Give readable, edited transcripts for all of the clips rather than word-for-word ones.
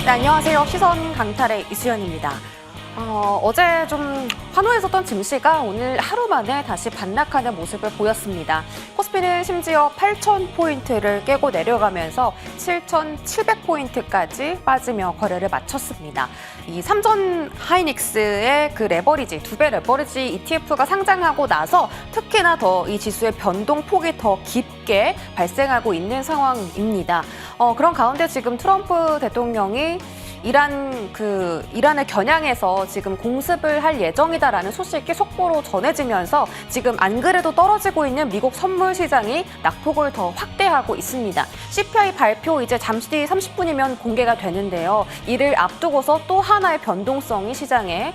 네, 안녕하세요. 시선 강탈의 이수연입니다. 어제 좀 환호했었던 증시가 오늘 하루 만에 다시 반락하는 모습을 보였습니다. 코스피는 심지어 8,000포인트를 깨고 내려가면서 7,700포인트까지 빠지며 거래를 마쳤습니다. 이 삼전 하이닉스의 그 레버리지, 2배 레버리지 ETF가 상장하고 나서 특히나 더 이 지수의 변동폭이 더 깊게 발생하고 있는 상황입니다. 그런 가운데 지금 트럼프 대통령이 이란을 겨냥해서 지금 공습을 할 예정이다라는 소식이 속보로 전해지면서 지금 안 그래도 떨어지고 있는 미국 선물 시장이 낙폭을 더 확대하고 있습니다. CPI 발표 이제 잠시 뒤 30분이면 공개가 되는데요. 이를 앞두고서 또 하나의 변동성이 시장에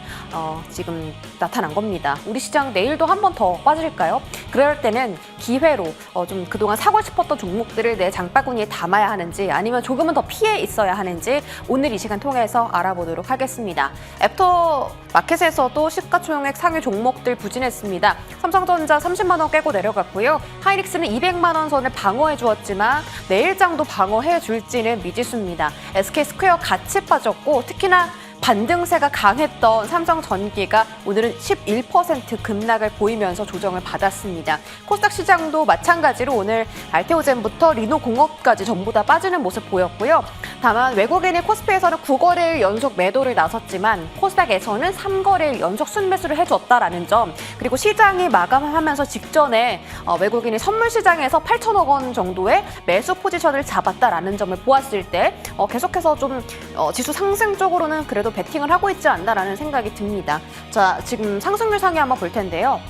지금 나타난 겁니다. 우리 시장 내일도 한 번 더 빠질까요? 그럴 때는 기회로 좀 그동안 사고 싶었던 종목들을 내 장바구니에 담아야 하는지 아니면 조금은 더 피해 있어야 하는지 오늘 이 시간 통해서 알아보도록 하겠습니다. 애프터 마켓에서도 시가총액 상위 종목들 부진했습니다. 삼성전자 30만 원 깨고 내려갔고요. 하이닉스는 200만 원 선을 방어해 주었지만 내일장도 방어해 줄지는 미지수입니다. SK스퀘어 같이 빠졌고 특히나 반등세가 강했던 삼성전기가 오늘은 11% 급락을 보이면서 조정을 받았습니다. 코스닥 시장도 마찬가지로 오늘 알테오젠부터 리노공업까지 전부 다 빠지는 모습 보였고요. 다만 외국인이 코스피에서는 9거래일 연속 매도를 나섰지만 코스닥에서는 3거래일 연속 순매수를 해줬다라는 점, 그리고 시장이 마감하면서 직전에 외국인이 선물 시장에서 8천억 원 정도의 매수 포지션을 잡았다라는 점을 보았을 때 계속해서 좀 지수 상승 쪽으로는 그래도 베팅을 하고 있지 않나라는 생각이 듭니다. 자, 지금 상승률 상위 한번 볼 텐데요.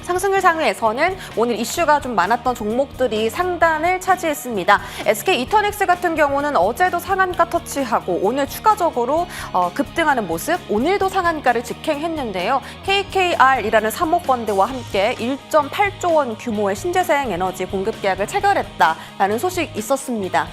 상승률 상위에서는 오늘 이슈가 좀 많았던 종목들이 상단을 차지했습니다. SK 이터넥스 같은 경우는 어제도 상한가 터치하고 오늘 추가적으로 급등하는 모습, 오늘도 상한가를 직행했는데요. KKR이라는 사모펀드와 함께 1.8조 원 규모의 신재생 에너지 공급 계약을 체결했다라는 소식이 있었습니다.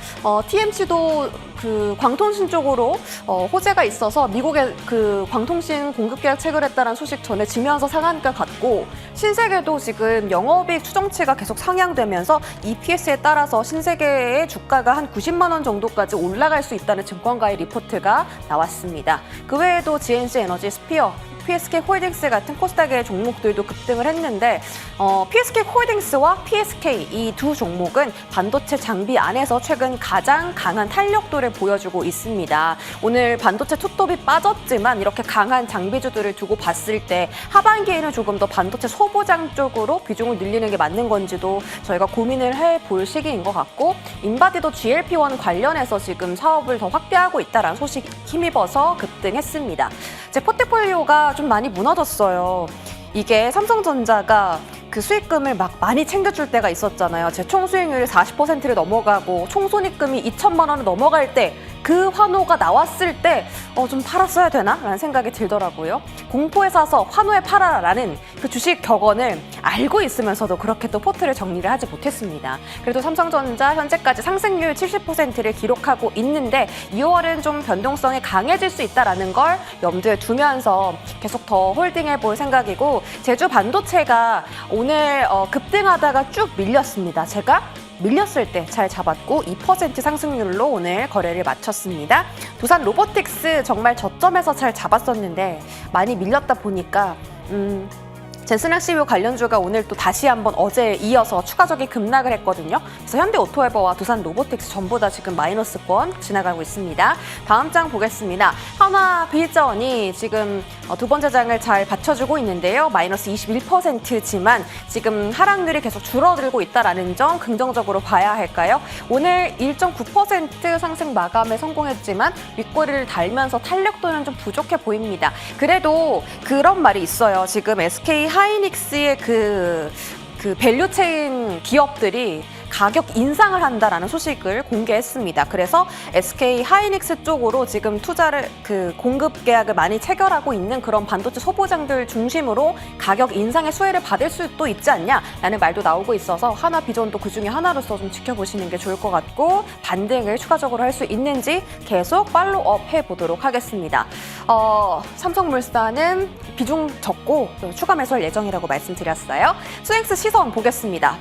TMC도 그 광통신 쪽으로 호재가 있어서 미국의 그 광통신 공급 계약 체결했다는 소식 전해지면서 상한가 갔고, 신세계도 지금 영업이익 추정치가 계속 상향되면서 EPS에 따라서 신세계의 주가가 한 90만 원 정도까지 올라갈 수 있다는 증권가의 리포트가 나왔습니다. 그 외에도 GNC 에너지, 스피어, PSK 홀딩스 같은 코스닥의 종목들도 급등을 했는데 PSK 홀딩스와 PSK 이 두 종목은 반도체 장비 안에서 최근 가장 강한 탄력도를 보여주고 있습니다. 오늘 반도체 투톱이 빠졌지만 이렇게 강한 장비주들을 두고 봤을 때 하반기에는 조금 더 반도체 소보장 쪽으로 비중을 늘리는 게 맞는 건지도 저희가 고민을 해볼 시기인 것 같고, 인바디도 GLP-1 관련해서 지금 사업을 더 확대하고 있다는 소식이 힘입어서 급등했습니다. 제 포트폴리오가 좀 많이 무너졌어요. 이게 삼성전자가 그 수익금을 막 많이 챙겨줄 때가 있었잖아요. 제 총 수익률이 40%를 넘어가고 총 손익금이 2천만 원을 넘어갈 때 그 환호가 나왔을 때 좀 팔았어야 되나? 라는 생각이 들더라고요. 공포에 사서 환호에 팔아라라는 그 주식 격언을 알고 있으면서도 그렇게 또 포트를 정리를 하지 못했습니다. 그래도 삼성전자 현재까지 상승률 70%를 기록하고 있는데 2월은 좀 변동성이 강해질 수 있다는 걸 염두에 두면서 계속 더 홀딩해 볼 생각이고, 제주 반도체가 오늘 급등하다가 쭉 밀렸습니다. 제가 밀렸을 때 잘 잡았고 2% 상승률로 오늘 거래를 마쳤습니다. 두산 로보틱스 정말 저점에서 잘 잡았었는데 많이 밀렸다 보니까 젠슨 CPU 관련주가 오늘 또 다시 한번 어제에 이어서 추가적인 급락을 했거든요. 그래서 현대오토에버와 두산 로보틱스 전부 다 지금 마이너스권 지나가고 있습니다. 다음 장 보겠습니다. 한화비전이 지금 두 번째 장을 잘 받쳐주고 있는데요. 마이너스 21%지만 지금 하락률이 계속 줄어들고 있다는 점 긍정적으로 봐야 할까요? 오늘 1.9% 상승 마감에 성공했지만 윗꼬리를 달면서 탄력도는 좀 부족해 보입니다. 그래도 그런 말이 있어요. 지금 SK 하이닉스의 그 밸류체인 기업들이 가격 인상을 한다라는 소식을 공개했습니다. 그래서 SK 하이닉스 쪽으로 지금 투자를 공급 계약을 많이 체결하고 있는 그런 반도체 소보장들 중심으로 가격 인상의 수혜를 받을 수도 있지 않냐라는 말도 나오고 있어서 한화비전도 그 중에 하나로서 좀 지켜보시는 게 좋을 것 같고, 반등을 추가적으로 할 수 있는지 계속 팔로우업 해보도록 하겠습니다. 삼성물산은 비중 적고 추가 매수할 예정이라고 말씀드렸어요. 수엑스 시선 보겠습니다.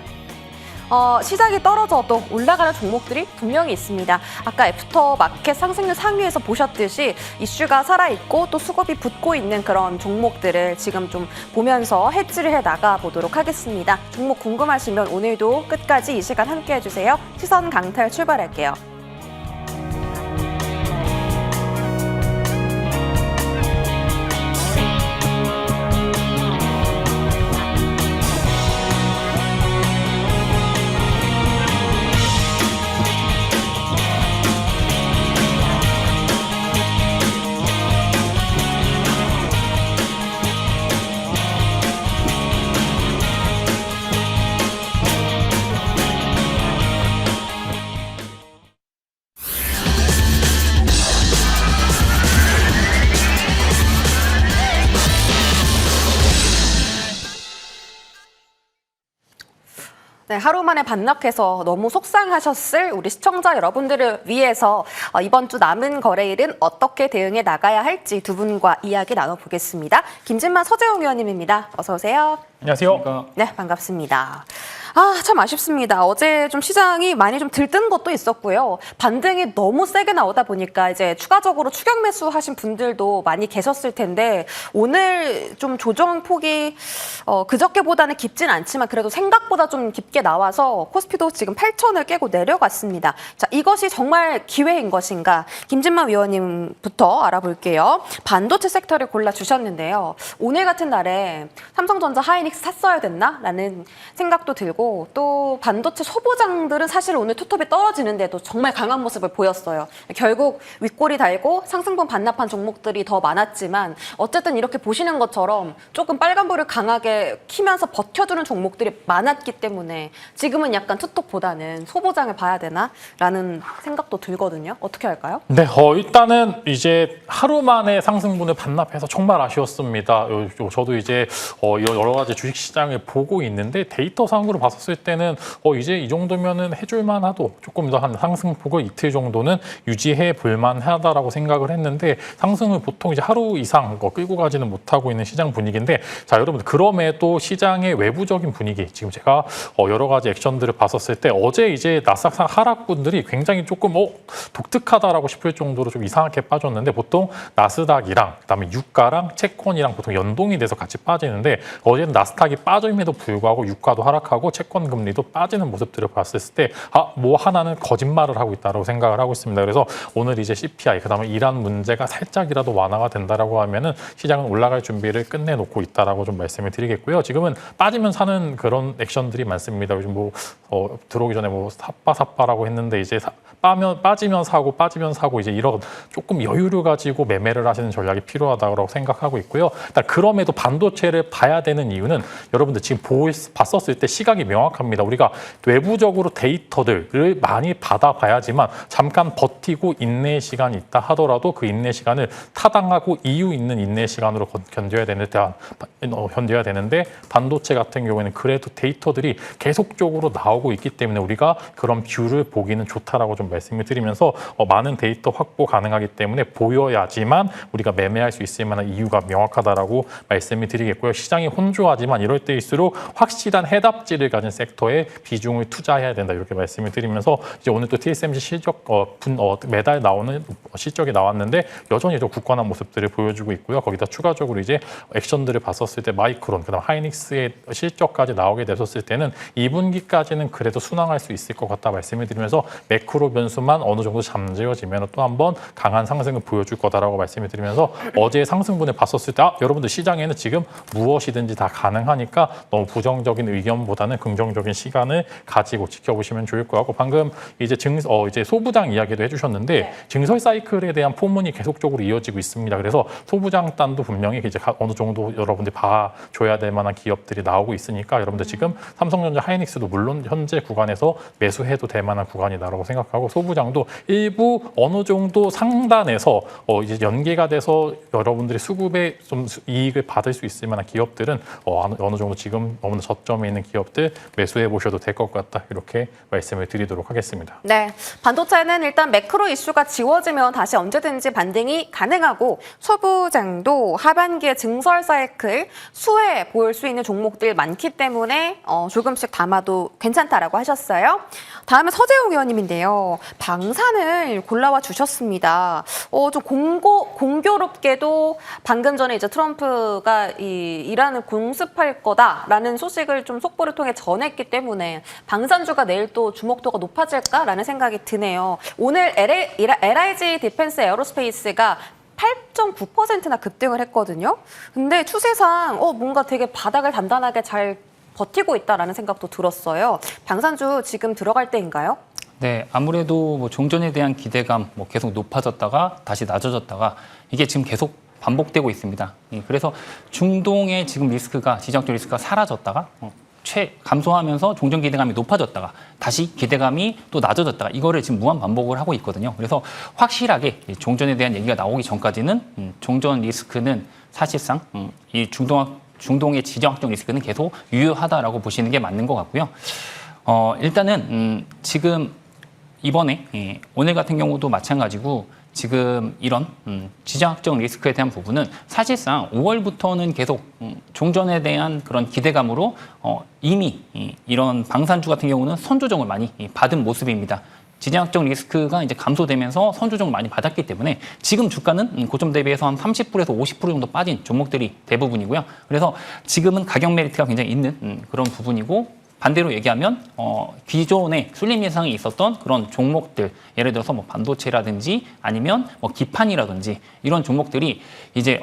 시장이 떨어져도 올라가는 종목들이 분명히 있습니다. 아까 애프터마켓 상승률 상위에서 보셨듯이 이슈가 살아있고 또 수급이 붙고 있는 그런 종목들을 지금 좀 보면서 해지를 해 나가 보도록 하겠습니다. 종목 궁금하시면 오늘도 끝까지 이 시간 함께 해주세요. 시선 강탈 출발할게요. 네, 하루 만에 반락해서 너무 속상하셨을 우리 시청자 여러분들을 위해서 이번 주 남은 거래일은 어떻게 대응해 나가야 할지 두 분과 이야기 나눠보겠습니다. 김진만 서재용 위원님입니다. 어서 오세요. 안녕하세요. 네, 반갑습니다. 참 아쉽습니다. 어제 좀 시장이 많이 좀 들뜬 것도 있었고요. 반등이 너무 세게 나오다 보니까 이제 추가적으로 추격 매수 하신 분들도 많이 계셨을 텐데 오늘 좀 조정 폭이 그저께보다는 깊진 않지만 그래도 생각보다 좀 깊게 나와서 코스피도 지금 8,000을 깨고 내려갔습니다. 자, 이것이 정말 기회인 것인가? 김진만 위원님부터 알아볼게요. 반도체 섹터를 골라주셨는데요. 오늘 같은 날에 삼성전자 하이닉스 샀어야 됐나? 라는 생각도 들고 또 반도체 소보장들은 사실 오늘 투톱이 떨어지는데도 정말 강한 모습을 보였어요. 결국 윗골이 달고 상승분 반납한 종목들이 더 많았지만 어쨌든 이렇게 보시는 것처럼 조금 빨간불을 강하게 키면서 버텨주는 종목들이 많았기 때문에 지금은 약간 투톱보다는 소보장을 봐야 되나? 라는 생각도 들거든요. 어떻게 할까요? 네, 일단은 이제 하루 만에 상승분을 반납해서 정말 아쉬웠습니다. 저도 이제 여러 가지 주식시장을 보고 있는데 데이터상으로 봤었을 때는 이제 이 정도면은 해줄만 하도 조금 더 한 상승폭을 이틀 정도는 유지해 볼만 하다라고 생각을 했는데 상승을 보통 이제 하루 이상 끌고 가지는 못하고 있는 시장 분위기인데 자, 여러분 그럼에도 시장의 외부적인 분위기 지금 제가 여러 가지 액션들을 봤었을 때 어제 이제 나스닥 하락분들이 굉장히 조금 독특하다라고 싶을 정도로 좀 이상하게 빠졌는데 보통 나스닥이랑 그다음에 유가랑 채권이랑 보통 연동이 돼서 같이 빠지는데 어제는 나스닥이 빠짐에도 불구하고 유가도 하락하고 채권 금리도 빠지는 모습들을 봤을 때 뭐 하나는 거짓말을 하고 있다고 생각을 하고 있습니다. 그래서 오늘 이제 CPI 그다음에 이란 문제가 살짝이라도 완화가 된다라고 하면은 시장은 올라갈 준비를 끝내놓고 있다라고 좀 말씀을 드리겠고요. 지금은 빠지면 사는 그런 액션들이 많습니다. 요즘 뭐 들어오기 전에 뭐 삽바라고 했는데 이제 빠지면 사고 이제 이런 조금 여유를 가지고 매매를 하시는 전략이 필요하다고 생각하고 있고요. 일단 그럼에도 반도체를 봐야 되는 이유는 여러분들 지금 봤었을 때 시각이 명확합니다. 우리가 외부적으로 데이터들을 많이 받아봐야지만 잠깐 버티고 인내 시간이 있다 하더라도 그 인내 시간을 타당하고 이유 있는 인내 시간으로 견뎌야 되는데 반도체 같은 경우에는 그래도 데이터들이 계속적으로 나오고 있기 때문에 우리가 그런 뷰를 보기는 좋다라고 좀 말씀을 드리면서 많은 데이터 확보 가능하기 때문에 보여야지만 우리가 매매할 수 있을 만한 이유가 명확하다라고 말씀을 드리겠고요. 시장이 혼조하지만 이럴 때일수록 확실한 해답지를 가진 섹터에 비중을 투자해야 된다 이렇게 말씀을 드리면서 이제 오늘 또 TSMC 실적 매달 나오는 실적이 나왔는데 여전히 좀 굳건한 모습들을 보여주고 있고요. 거기다 추가적으로 이제 액션들을 봤었을 때 마이크론 그다음 하이닉스의 실적까지 나오게 됐었을 때는 2분기까지는 그래도 순항할 수 있을 것 같다 말씀을 드리면서 매크로 변수만 어느 정도 잠재워지면 또 한번 강한 상승을 보여줄 거다라고 말씀을 드리면서 어제 상승분을 봤었을 때 여러분들 시장에는 지금 무엇이든지 다 가능하니까 너무 부정적인 의견보다는 긍정적인 시간을 가지고 지켜보시면 좋을 것 같고 방금 이제 이제 소부장 이야기도 해주셨는데 네. 증설 사이클에 대한 포문이 계속적으로 이어지고 있습니다. 그래서 소부장단도 분명히 이제 어느 정도 여러분들이 봐줘야 될 만한 기업들이 나오고 있으니까 여러분들 지금 삼성전자 하이닉스도 물론 현재 구간에서 매수해도 될 만한 구간이다라고 생각하고 소부장도 일부 어느 정도 상단에서 이제 연계가 돼서 여러분들이 수급에 좀 이익을 받을 수 있을 만한 기업들은 어느 정도 지금 너무나 저점에 있는 기업들 매수해 보셔도 될 것 같다. 이렇게 말씀을 드리도록 하겠습니다. 네, 반도체는 일단 매크로 이슈가 지워지면 다시 언제든지 반등이 가능하고 소부장도 하반기에 증설 사이클 수혜 보일 수 있는 종목들 많기 때문에 조금씩 담아도 괜찮다라고 하셨어요. 다음에 서재욱 의원님인데요. 방산을 골라와 주셨습니다. 좀 공교롭게도 방금 전에 이제 트럼프가 이 이란을 공습할 거다라는 소식을 좀 속보를 통해 전했기 때문에 방산주가 내일 또 주목도가 높아질까라는 생각이 드네요. 오늘 LIG 디펜스 에어로스페이스가 8.9%나 급등을 했거든요. 근데 추세상 뭔가 되게 바닥을 단단하게 잘 버티고 있다라는 생각도 들었어요. 방산주 지금 들어갈 때인가요? 네, 아무래도 뭐 종전에 대한 기대감 계속 높아졌다가 다시 낮아졌다가 이게 지금 계속 반복되고 있습니다. 그래서 중동의 지금 리스크가 지정학적 리스크가 사라졌다가 감소하면서 종전 기대감이 높아졌다가 다시 기대감이 또 낮아졌다가 이거를 지금 무한 반복을 하고 있거든요. 그래서 확실하게 종전에 대한 얘기가 나오기 전까지는 종전 리스크는 사실상 이 중동의 지정학적 리스크는 계속 유효하다라고 보시는 게 맞는 것 같고요. 일단은 지금 이번에 오늘 같은 경우도 마찬가지고 지금 이런 지정학적 리스크에 대한 부분은 사실상 5월부터는 계속 종전에 대한 그런 기대감으로 이미 이런 방산주 같은 경우는 선조정을 많이 받은 모습입니다. 지정학적 리스크가 이제 감소되면서 선조정을 많이 받았기 때문에 지금 주가는 고점 대비해서 한 30%에서 50% 정도 빠진 종목들이 대부분이고요. 그래서 지금은 가격 메리트가 굉장히 있는 그런 부분이고 반대로 얘기하면 기존에 쏠림 예상이 있었던 그런 종목들 예를 들어서 뭐 반도체라든지 아니면 뭐 기판이라든지 이런 종목들이 이제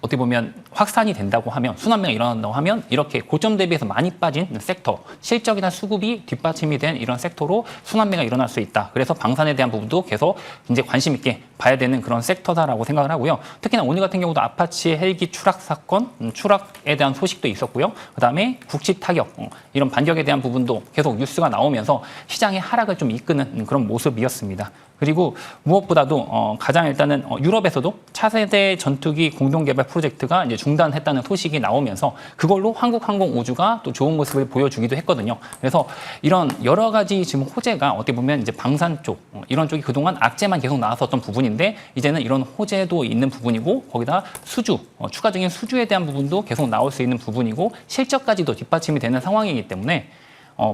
어떻게 보면 확산이 된다고 하면 순환매가 일어난다고 하면 이렇게 고점 대비해서 많이 빠진 섹터 실적이나 수급이 뒷받침이 된 이런 섹터로 순환매가 일어날 수 있다. 그래서 방산에 대한 부분도 계속 굉장히 관심 있게 봐야 되는 그런 섹터다라고 생각을 하고요. 특히나 오늘 같은 경우도 아파치 헬기 추락 사건 추락에 대한 소식도 있었고요. 그다음에 국지 타격 이런 반격에 대한 부분도 계속 뉴스가 나오면서 시장의 하락을 좀 이끄는 그런 모습이었습니다. 그리고 무엇보다도 가장 일단은 유럽에서도 차세대 전투기 공동 개발 프로젝트가 이제 중단했다는 소식이 나오면서 그걸로 한국항공우주가 또 좋은 모습을 보여주기도 했거든요. 그래서 이런 여러 가지 지금 호재가 어떻게 보면 이제 방산 쪽 이런 쪽이 그동안 악재만 계속 나왔었던 부분인데 이제는 이런 호재도 있는 부분이고 거기다 수주 추가적인 수주에 대한 부분도 계속 나올 수 있는 부분이고 실적까지도 뒷받침이 되는 상황이기 때문에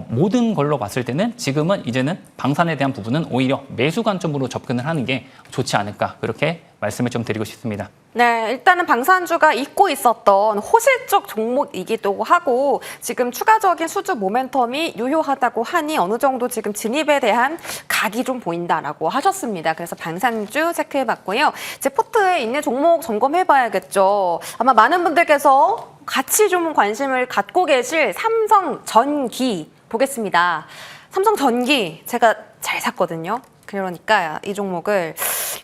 모든 걸로 봤을 때는 지금은 이제는 방산에 대한 부분은 오히려 매수 관점으로 접근을 하는 게 좋지 않을까 그렇게 말씀을 좀 드리고 싶습니다. 네, 일단은 방산주가 잊고 있었던 호실적 종목이기도 하고 지금 추가적인 수주 모멘텀이 유효하다고 하니 어느 정도 지금 진입에 대한 각이 좀 보인다라고 하셨습니다. 그래서 방산주 체크해봤고요. 이제 포트에 있는 종목 점검해봐야겠죠. 아마 많은 분들께서 같이 좀 관심을 갖고 계실 삼성전기 보겠습니다. 삼성전기 제가 잘 샀거든요. 그러니까 이 종목을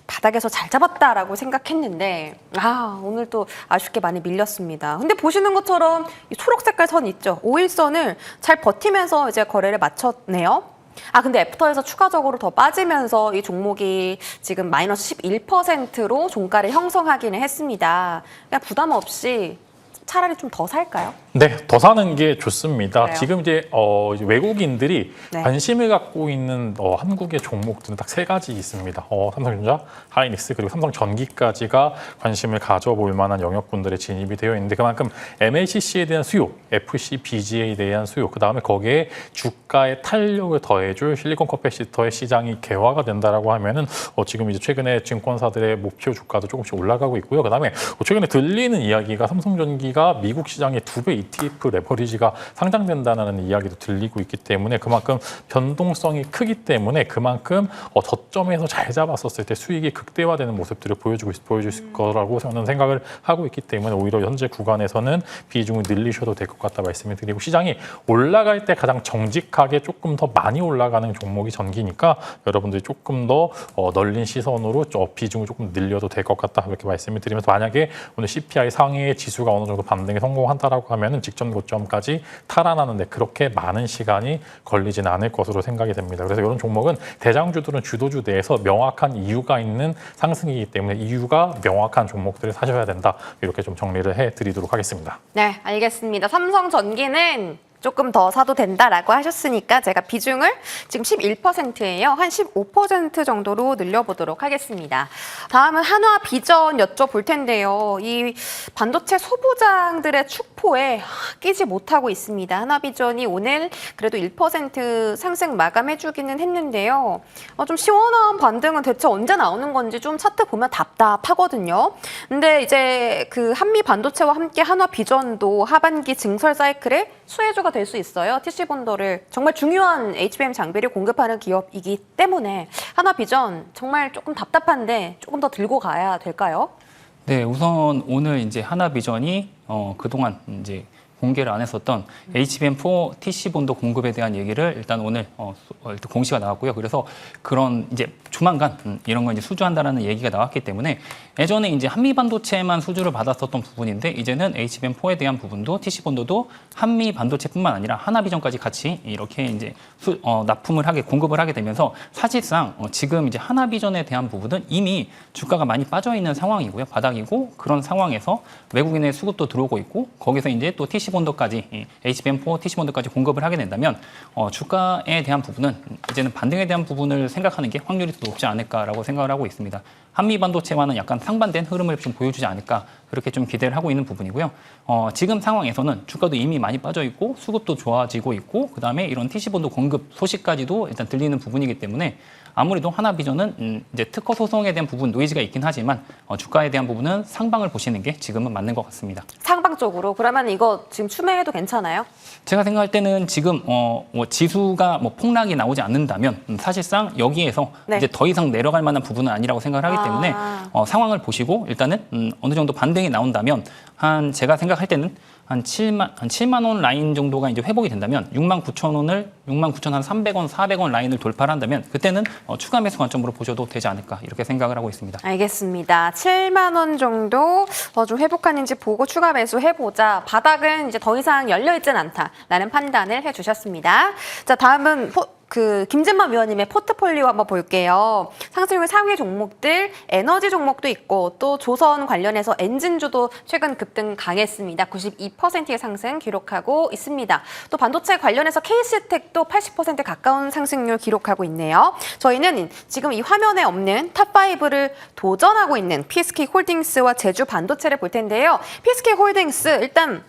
바닥에서 잘 잡았다라고 생각했는데 오늘 또 아쉽게 많이 밀렸습니다. 근데 보시는 것처럼 이 초록 색깔 선 있죠. 5일선을 잘 버티면서 이제 거래를 마쳤네요. 근데 애프터에서 추가적으로 더 빠지면서 이 종목이 지금 마이너스 11%로 종가를 형성하기는 했습니다. 그냥 부담 없이 차라리 좀 더 살까요? 네, 더 사는 게 좋습니다. 그래요? 지금 이제 외국인들이 네. 관심을 갖고 있는 한국의 종목들은 딱 세 가지 있습니다. 삼성전자, 하이닉스 그리고 삼성전기까지가 관심을 가져볼 만한 영역군들의 진입이 되어 있는데 그만큼 MLCC에 대한 수요, FCBGA에 대한 수요, 그 다음에 거기에 주가의 탄력을 더해줄 실리콘 커패시터의 시장이 개화가 된다라고 하면은 지금 이제 최근에 증권사들의 목표 주가도 조금씩 올라가고 있고요. 그 다음에 최근에 들리는 이야기가 삼성전기가 미국 시장의 2배 ETF 레버리지가 상장된다는 이야기도 들리고 있기 때문에 그만큼 변동성이 크기 때문에 그만큼 저점에서 잘 잡았었을 때 수익이 극대화되는 모습들을 보여줄 거라고 저는 생각을 하고 있기 때문에 오히려 현재 구간에서는 비중을 늘리셔도 될 것 같다 말씀을 드리고 시장이 올라갈 때 가장 정직하게 조금 더 많이 올라가는 종목이 전기니까 여러분들이 조금 더 널린 시선으로 비중을 조금 늘려도 될 것 같다 이렇게 말씀을 드리면서 만약에 오늘 CPI 상해의 지수가 어느 정도 반등에 성공한다라고 하면 되면은 직전 고점까지 탈환하는데 그렇게 많은 시간이 걸리지는 않을 것으로 생각이 됩니다. 그래서 이런 종목은 대장주들은 주도주 내에서 명확한 이유가 있는 상승이기 때문에 이유가 명확한 종목들을 사셔야 된다. 이렇게 좀 정리를 해드리도록 하겠습니다. 네, 알겠습니다. 삼성전기는 조금 더 사도 된다라고 하셨으니까 제가 비중을 지금 11%예요. 한 15% 정도로 늘려보도록 하겠습니다. 다음은 한화비전 여쭤볼 텐데요. 이 반도체 소부장들의 축포에 끼지 못하고 있습니다. 한화비전이 오늘 그래도 1% 상승 마감해주기는 했는데요. 좀 시원한 반등은 대체 언제 나오는 건지 좀 차트 보면 답답하거든요. 근데 이제 그 한미 반도체와 함께 한화비전도 하반기 증설 사이클의 수혜주가 될 수 있어요. TC본더를 정말 중요한 HBM 장비를 공급하는 기업이기 때문에 한화비전 정말 조금 답답한데 조금 더 들고 가야 될까요? 네, 우선 오늘 이제 한화비전이 그동안 이제 공개를 안 했었던 HBM4 TC본도 공급에 대한 얘기를 일단 오늘 일단 공시가 나왔고요. 그래서 그런 이제 조만간 이런 거 이제 수주한다라는 얘기가 나왔기 때문에 예전에 이제 한미 반도체만 수주를 받았었던 부분인데 이제는 HBM4에 대한 부분도 TC본도도 한미 반도체뿐만 아니라 한화비전까지 같이 이렇게 이제 납품을 하게 공급을 하게 되면서 사실상 지금 이제 한화비전에 대한 부분은 이미 주가가 많이 빠져 있는 상황이고요. 바닥이고 그런 상황에서 외국인의 수급도 들어오고 있고 거기서 이제 또 TC본도까지 HBM4 TC본도까지 공급을 하게 된다면 주가에 대한 부분은 이제는 반등에 대한 부분을 생각하는 게 확률이 더 높지 않을까라고 생각을 하고 있습니다. 한미 반도체와는 약간 상반된 흐름을 좀 보여주지 않을까 그렇게 좀 기대를 하고 있는 부분이고요. 지금 상황에서는 주가도 이미 많이 빠져 있고 수급도 좋아지고 있고 그다음에 이런 TC본도 공급 소식까지도 일단 들리는 부분이기 때문에 아무래도 한화비전은 이제 특허 소송에 대한 부분 노이즈가 있긴 하지만 주가에 대한 부분은 상방을 보시는 게 지금은 맞는 것 같습니다. 상방 쪽으로 그러면 이거 지금 추매해도 괜찮아요? 제가 생각할 때는 지금 지수가 뭐 폭락이 나오지 않는다면 사실상 여기에서 네. 이제 더 이상 내려갈 만한 부분은 아니라고 생각을 하기 때문에 상황을 보시고 일단은 어느 정도 반등이 나온다면 제가 생각할 때는 한 7만 원 라인 정도가 이제 회복이 된다면 69,300원, 400원 라인을 돌파를 한다면 그때는 추가 매수 관점으로 보셔도 되지 않을까 이렇게 생각을 하고 있습니다. 알겠습니다. 7만 원 정도 좀 회복하는지 보고 추가 매수해보자. 바닥은 이제 더 이상 열려있진 않다라는 판단을 해주셨습니다. 자, 다음은 김진만 위원님의 포트폴리오 한번 볼게요. 상승률 상위 종목들, 에너지 종목도 있고 또 조선 관련해서 엔진주도 최근 급등 강했습니다. 92%의 상승 기록하고 있습니다. 또 반도체 관련해서 KC텍도 80% 가까운 상승률 기록하고 있네요. 저희는 지금 이 화면에 없는 탑5를 도전하고 있는 PSK홀딩스와 제주 반도체를 볼 텐데요. PSK홀딩스 일단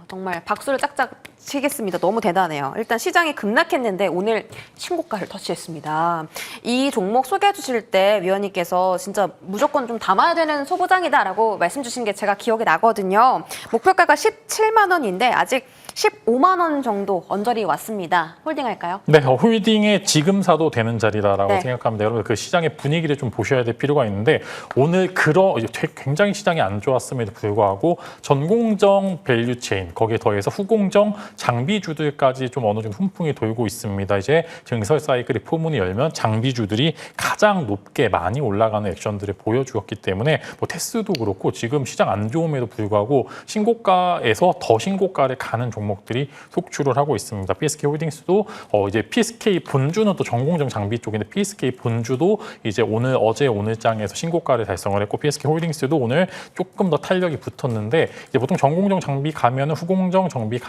정말 박수를 짝짝 치겠습니다. 너무 대단해요. 일단 시장이 급락했는데 오늘 신고가를 터치했습니다. 이 종목 소개해 주실 때 위원님께서 진짜 무조건 좀 담아야 되는 소부장이다라고 말씀 주신 게 제가 기억이 나거든요. 목표가가 17만 원인데 아직 15만 원 정도 언저리 왔습니다. 홀딩할까요? 네, 홀딩에 지금 사도 되는 자리다라고 네. 생각합니다. 여러분 그 시장의 분위기를 좀 보셔야 될 필요가 있는데 오늘 굉장히 시장이 안 좋았음에도 불구하고 전공정 밸류체인 거기에 더해서 후공정 장비주들까지 좀 어느 정도 훈풍이 돌고 있습니다. 이제 증설 사이클이 포문이 열면 장비주들이 가장 높게 많이 올라가는 액션들을 보여주었기 때문에 뭐 테스도 그렇고 지금 시장 안 좋음에도 불구하고 신고가에서 더 신고가를 가는 종목들이 속출을 하고 있습니다. PSK홀딩스도 이제 PSK 본주는 또 전공정 장비 쪽인데 PSK 본주도 이제 어제 오늘장에서 신고가를 달성을 했고 PSK홀딩스도 오늘 조금 더 탄력이 붙었는데 이제 보통 전공정 장비 가면은 후공정 장비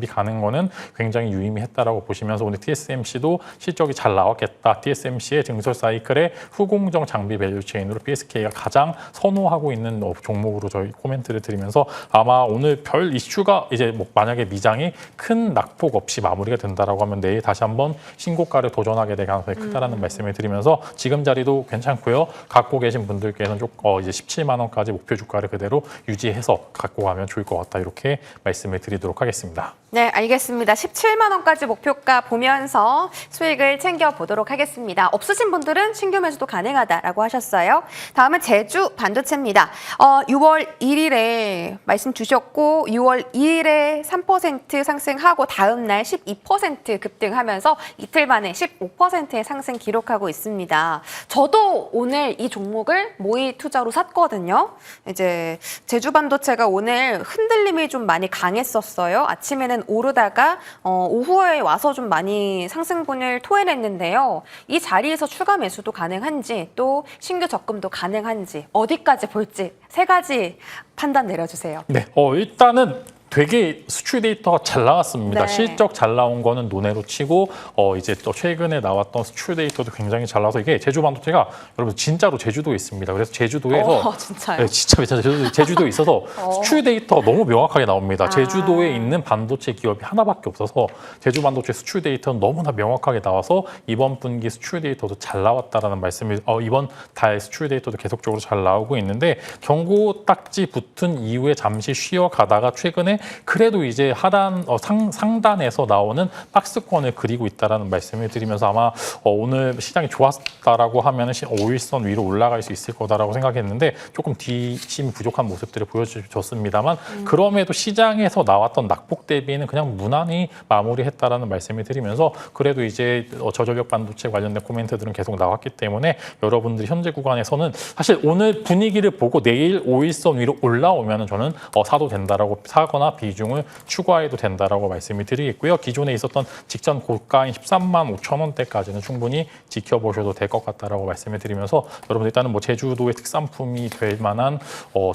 가는 거는 굉장히 유의미했다라고 보시면서 오늘 TSMC도 실적이 잘 나왔겠다. TSMC의 증설 사이클의 후공정 장비 밸류체인으로 PSK가 가장 선호하고 있는 종목으로 저희 코멘트를 드리면서 아마 오늘 별 이슈가 이제 뭐 만약에 미장이 큰 낙폭 없이 마무리가 된다라고 하면 내일 다시 한번 신고가를 도전하게 될 가능성이 크다라는 말씀을 드리면서 지금 자리도 괜찮고요. 갖고 계신 분들께서는 이제 17만 원까지 목표 주가를 그대로 유지해서 갖고 가면 좋을 것 같다. 이렇게 말씀을 드리도록 하겠습니다. 네, 알겠습니다. 17만 원까지 목표가 보면서 수익을 챙겨보도록 하겠습니다. 없으신 분들은 신규 매수도 가능하다라고 하셨어요. 다음은 제주 반도체입니다. 6월 1일에 말씀 주셨고 6월 2일에 3% 상승하고 다음 날 12% 급등하면서 이틀 만에 15%의 상승 기록하고 있습니다. 저도 오늘 이 종목을 모의 투자로 샀거든요. 이제 제주 반도체가 오늘 흔들림이 좀 많이 강했었어요. 아침에는 오르다가 오후에 와서 좀 많이 상승분을 토해냈는데요. 이 자리에서 추가 매수도 가능한지 또 신규 적금도 가능한지 어디까지 볼지 세 가지 판단 내려주세요. 네, 일단은 되게 수출 데이터가 잘 나왔습니다. 네. 실적 잘 나온 거는 논외로 치고 이제 또 최근에 나왔던 수출 데이터도 굉장히 잘 나와서 이게 제주 반도체가 여러분 진짜로 제주도에 있습니다. 그래서 제주도에서 진짜요? 네, 진짜 제주도에 있어서 수출 데이터가 너무 명확하게 나옵니다. 제주도에 있는 반도체 기업이 하나밖에 없어서 제주 반도체 수출 데이터는 너무나 명확하게 나와서 이번 분기 수출 데이터도 잘 나왔다라는 말씀이 이번 달 수출 데이터도 계속적으로 잘 나오고 있는데 경고 딱지 붙은 이후에 잠시 쉬어가다가 최근에 그래도 이제 하단 상단에서 나오는 박스권을 그리고 있다라는 말씀을 드리면서 아마 오늘 시장이 좋았다라고 하면 5일선 위로 올라갈 수 있을 거다라고 생각했는데 조금 뒷심이 부족한 모습들을 보여줬습니다만 그럼에도 시장에서 나왔던 낙폭 대비는 그냥 무난히 마무리했다라는 말씀을 드리면서 그래도 이제 저전력 반도체 관련된 코멘트들은 계속 나왔기 때문에 여러분들이 현재 구간에서는 사실 오늘 분위기를 보고 내일 5일선 위로 올라오면 저는 사도 된다라고 사거나 비중을 추가해도 된다라고 말씀을 드리겠고요. 기존에 있었던 직전 고가인 13만 5천 원대까지는 충분히 지켜보셔도 될 것 같다라고 말씀을 드리면서 여러분 일단은 뭐 제주도의 특산품이 될 만한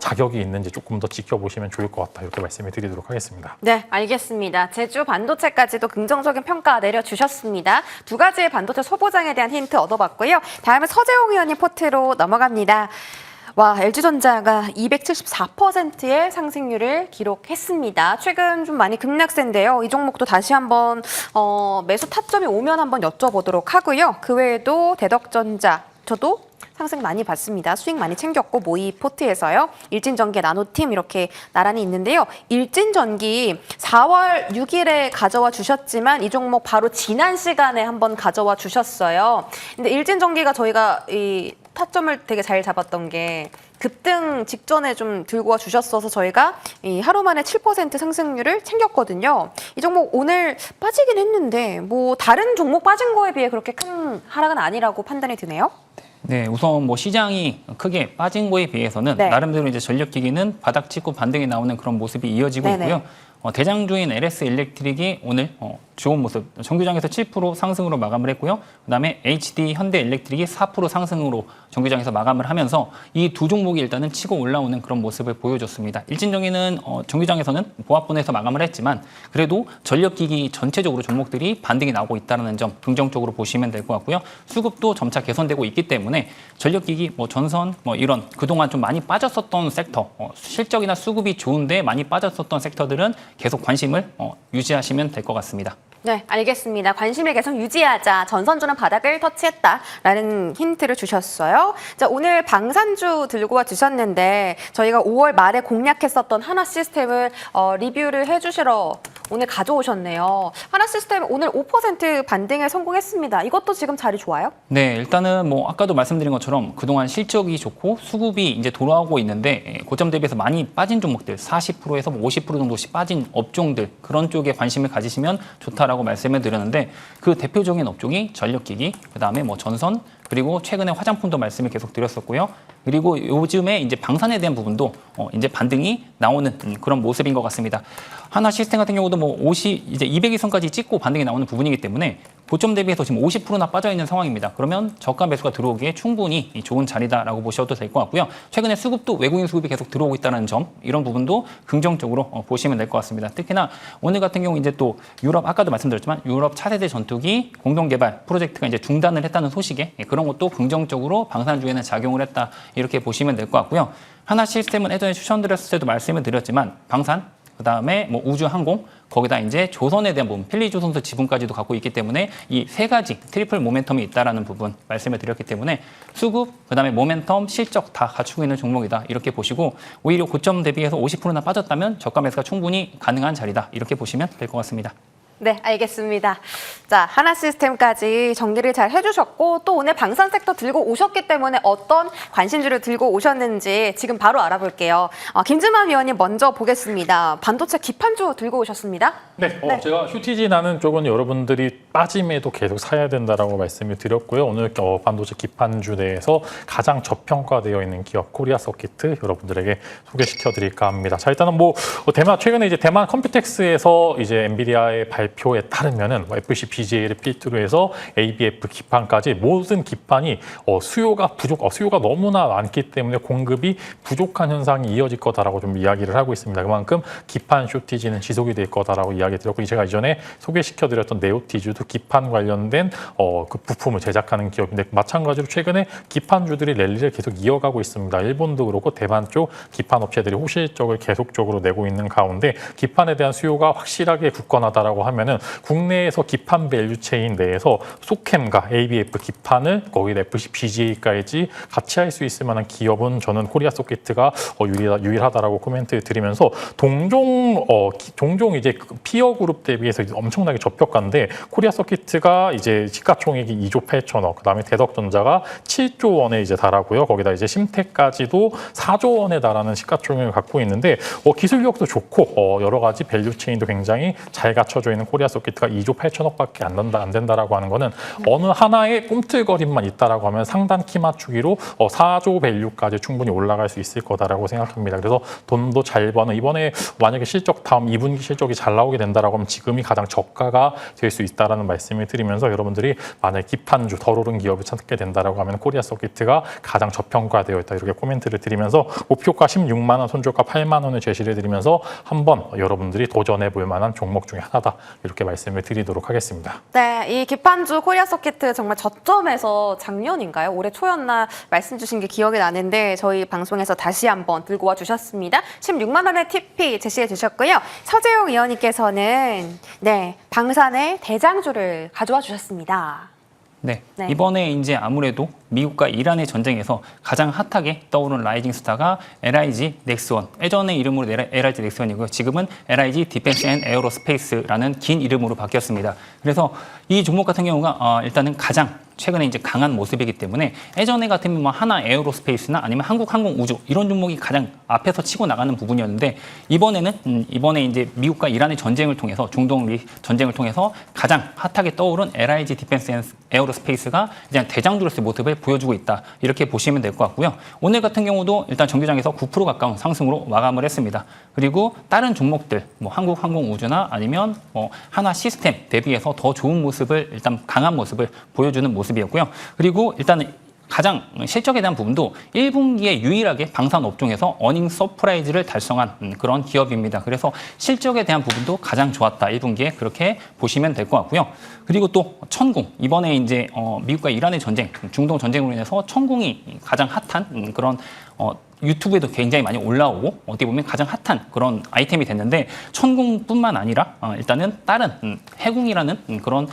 자격이 있는지 조금 더 지켜보시면 좋을 것 같다 이렇게 말씀을 드리도록 하겠습니다. 네, 알겠습니다. 제주 반도체까지도 긍정적인 평가 내려주셨습니다. 두 가지의 반도체 소보장에 대한 힌트 얻어봤고요. 다음은 서재홍 의원님 포트로 넘어갑니다. 와, LG전자가 274%의 상승률을 기록했습니다. 최근 좀 많이 급락세인데요. 이 종목도 다시 한번 매수 타점이 오면 한번 여쭤보도록 하고요. 그 외에도 대덕전자 저도 상승 많이 봤습니다. 수익 많이 챙겼고 모의 포트에서요. 일진전기, 나노팀 이렇게 나란히 있는데요. 일진전기 4월 6일에 가져와 주셨지만 이 종목 바로 지난 시간에 한번 가져와 주셨어요. 근데 일진전기가 저희가 이 타점을 되게 잘 잡았던 게 급등 직전에 좀 들고 와 주셨어서 저희가 이 하루 만에 7% 상승률을 챙겼거든요. 이 종목 오늘 빠지긴 했는데 뭐 다른 종목 빠진 거에 비해 그렇게 큰 하락은 아니라고 판단이 드네요. 네, 우선 뭐 시장이 크게 빠진 거에 비해서는 네. 나름대로 이제 전력기기는 바닥 찍고 반등이 나오는 그런 모습이 이어지고 네네. 있고요. 대장주인 LS 일렉트릭이 오늘 좋은 모습, 정규장에서 7% 상승으로 마감을 했고요. 그다음에 HD 현대 일렉트릭이 4% 상승으로 정규장에서 마감을 하면서 이 두 종목이 일단은 치고 올라오는 그런 모습을 보여줬습니다. 일진정기는 정규장에서는 보합분에서 마감을 했지만 그래도 전력기기 전체적으로 종목들이 반등이 나오고 있다는 점 긍정적으로 보시면 될 것 같고요. 수급도 점차 개선되고 있기 때문에 전력기기, 전선, 이런 그동안 좀 많이 빠졌었던 섹터, 실적이나 수급이 좋은데 많이 빠졌었던 섹터들은 계속 관심을 유지하시면 될 것 같습니다. 네, 알겠습니다. 관심을 계속 유지하자. 전선주는 바닥을 터치했다라는 힌트를 주셨어요. 자, 오늘 방산주 들고 와 주셨는데 저희가 5월 말에 공략했었던 하나시스템을 리뷰를 해주시러 오늘 가져오셨네요. 하나시스템 오늘 5% 반등에 성공했습니다. 이것도 지금 자리 좋아요? 네, 일단은 아까도 말씀드린 것처럼 그동안 실적이 좋고 수급이 이제 돌아오고 있는데 고점 대비해서 많이 빠진 종목들 40%에서 50% 정도씩 빠진 업종들 그런 쪽에 관심을 가지시면 좋다라고 말씀을 드렸는데 그 대표적인 업종이 전력기기, 그다음에 전선 그리고 최근에 화장품도 말씀을 계속 드렸었고요. 그리고 요즘에 이제 방산에 대한 부분도 이제 반등이 나오는 그런 모습인 것 같습니다. 하나 시스템 같은 경우도 이제 200일선까지 찍고 반등이 나오는 부분이기 때문에 고점 대비해서 지금 50%나 빠져 있는 상황입니다. 그러면 저가 매수가 들어오기에 충분히 좋은 자리다라고 보셔도 될 것 같고요. 최근에 수급도 외국인 수급이 계속 들어오고 있다는 점, 이런 부분도 긍정적으로 보시면 될 것 같습니다. 특히나 오늘 같은 경우 이제 또 유럽, 아까도 말씀드렸지만 유럽 차세대 전투기 공동 개발 프로젝트가 이제 중단을 했다는 소식에 그런 것도 긍정적으로 방산주에는 작용을 했다, 이렇게 보시면 될 것 같고요. 하나 시스템은 예전에 추천드렸을 때도 말씀을 드렸지만 방산, 그다음에 뭐 우주항공, 거기다 이제 조선에 대한 부분, 필리조선소 지분까지도 갖고 있기 때문에 이 세 가지 트리플 모멘텀이 있다라는 부분 말씀을 드렸기 때문에 수급, 그다음에 모멘텀, 실적 다 갖추고 있는 종목이다 이렇게 보시고 오히려 고점 대비해서 50%나 빠졌다면 저가 매수가 충분히 가능한 자리다 이렇게 보시면 될 것 같습니다. 네, 알겠습니다. 자, 하나시스템까지 정리를 잘 해주셨고 또 오늘 방산 섹터 들고 오셨기 때문에 어떤 관심주를 들고 오셨는지 지금 바로 알아볼게요. 김진만 위원님 먼저 보겠습니다. 반도체 기판주 들고 오셨습니다. 네, 제가 휴티지 나는 쪽은 여러분들이 빠짐에도 계속 사야 된다라고 말씀을 드렸고요. 오늘 반도체 기판주 내에서 가장 저평가되어 있는 기업 코리아 서키트 여러분들에게 소개시켜 드릴까 합니다. 자, 일단은 최근에 이제 대만 컴퓨텍스에서 이제 엔비디아의 발표에 따르면은 FC BGA를 필두로 해서 ABF 기판까지 모든 기판이 수요가 너무나 많기 때문에 공급이 부족한 현상이 이어질 거다라고 좀 이야기를 하고 있습니다. 그만큼 기판 쇼티지는 지속이 될 거다라고 이야기 드렸고 제가 이전에 소개시켜드렸던 네오티주도 기판 관련된 그 부품을 제작하는 기업인데 마찬가지로 최근에 기판주들이 랠리를 계속 이어가고 있습니다. 일본도 그렇고 대만 쪽 기판 업체들이 호실적을 계속적으로 내고 있는 가운데 기판에 대한 수요가 확실하게 굳건하다라고 하면은 국내에서 기판 밸류 체인 내에서 소캠과 ABF 기판을 거기다 FC BGA까지 같이 할 수 있을 만한 기업은 저는 코리아 소켓가 유일하다라고 코멘트 드리면서 종종 이제 피어 그룹 대비해서 엄청나게 저평가인데 코리아 서킷가 이제 시가총액이 2조 8천억, 그다음에 대덕전자가 7조 원에 이제 달하고요. 거기다 이제 심텍까지도 4조 원에 달하는 시가총액을 갖고 있는데 기술력도 좋고 여러 가지 밸류 체인도 굉장히 잘 갖춰져 있는 코리아 서킷가 2조 8천억밖에 안 된다라고 하는 거는 어느 하나의 꿈틀거림만 있다라고 하면 상단 키 맞추기로 4조 밸류까지 충분히 올라갈 수 있을 거다라고 생각합니다. 그래서 돈도 잘 버는 이번에 만약에 실적 다음 2분기 실적이 잘 나오게 된다라고 하면 지금이 가장 저가가 될 수 있다라는 말씀을 드리면서 여러분들이 만약 기판주 덜 오른 기업을 찾게 된다라고 하면 코리아 서킷가 가장 저평가되어 있다 이렇게 코멘트를 드리면서 목표가 16만 원, 손절가 8만 원을 제시를 드리면서 한번 여러분들이 도전해 볼 만한 종목 중에 하나다 이렇게 말씀을 드리도록 하겠습니다. 네, 이 기판주 코리아 서킷 정말 저점에서 작년인가요? 올해 초였나 말씀 주신 게 기억이 나는데 저희 방송에서 다시 한번 들고 와 주셨습니다. 16만 원의 TP 제시해 주셨고요. 서재용 의원님께서는 방산의 대장주를 가져와 주셨습니다. 네. 이번에 이제 아무래도 미국과 이란의 전쟁에서 가장 핫하게 떠오른 라이징 스타가 LIG 넥스원. 예전의 이름으로 LIG 넥스원이고요. 지금은 LIG 디펜스 앤 에어로스페이스라는 긴 이름으로 바뀌었습니다. 그래서 이 종목 같은 경우가 일단은 가장 최근에 이제 강한 모습이기 때문에 예전에 같으면 하나 에어로스페이스나 아니면 한국항공우주 이런 종목이 가장 앞에서 치고 나가는 부분이었는데 이번에 이제 미국과 이란의 전쟁을 통해서 중동 전쟁을 통해서 가장 핫하게 떠오른 LIG 디펜스 앤 에어로스페이스가 그냥 대장주로서의 모습을 보여주고 있다 이렇게 보시면 될 것 같고요. 오늘 같은 경우도 일단 정규장에서 9% 가까운 상승으로 마감을 했습니다. 그리고 다른 종목들 한국항공우주나 아니면 하나 시스템 대비해서 더 좋은 모습을 일단 강한 모습을 보여주는 모습이었고요. 그리고 일단은 가장 실적에 대한 부분도 1분기에 유일하게 방산 업종에서 어닝 서프라이즈를 달성한 그런 기업입니다. 그래서 실적에 대한 부분도 가장 좋았다. 1분기에 그렇게 보시면 될 것 같고요. 그리고 또 천궁 이번에 이제 미국과 이란의 전쟁, 중동 전쟁으로 인해서 천궁이 가장 핫한 그런 유튜브에도 굉장히 많이 올라오고 어떻게 보면 가장 핫한 그런 아이템이 됐는데 천궁뿐만 아니라 일단은 다른 해궁이라는 그런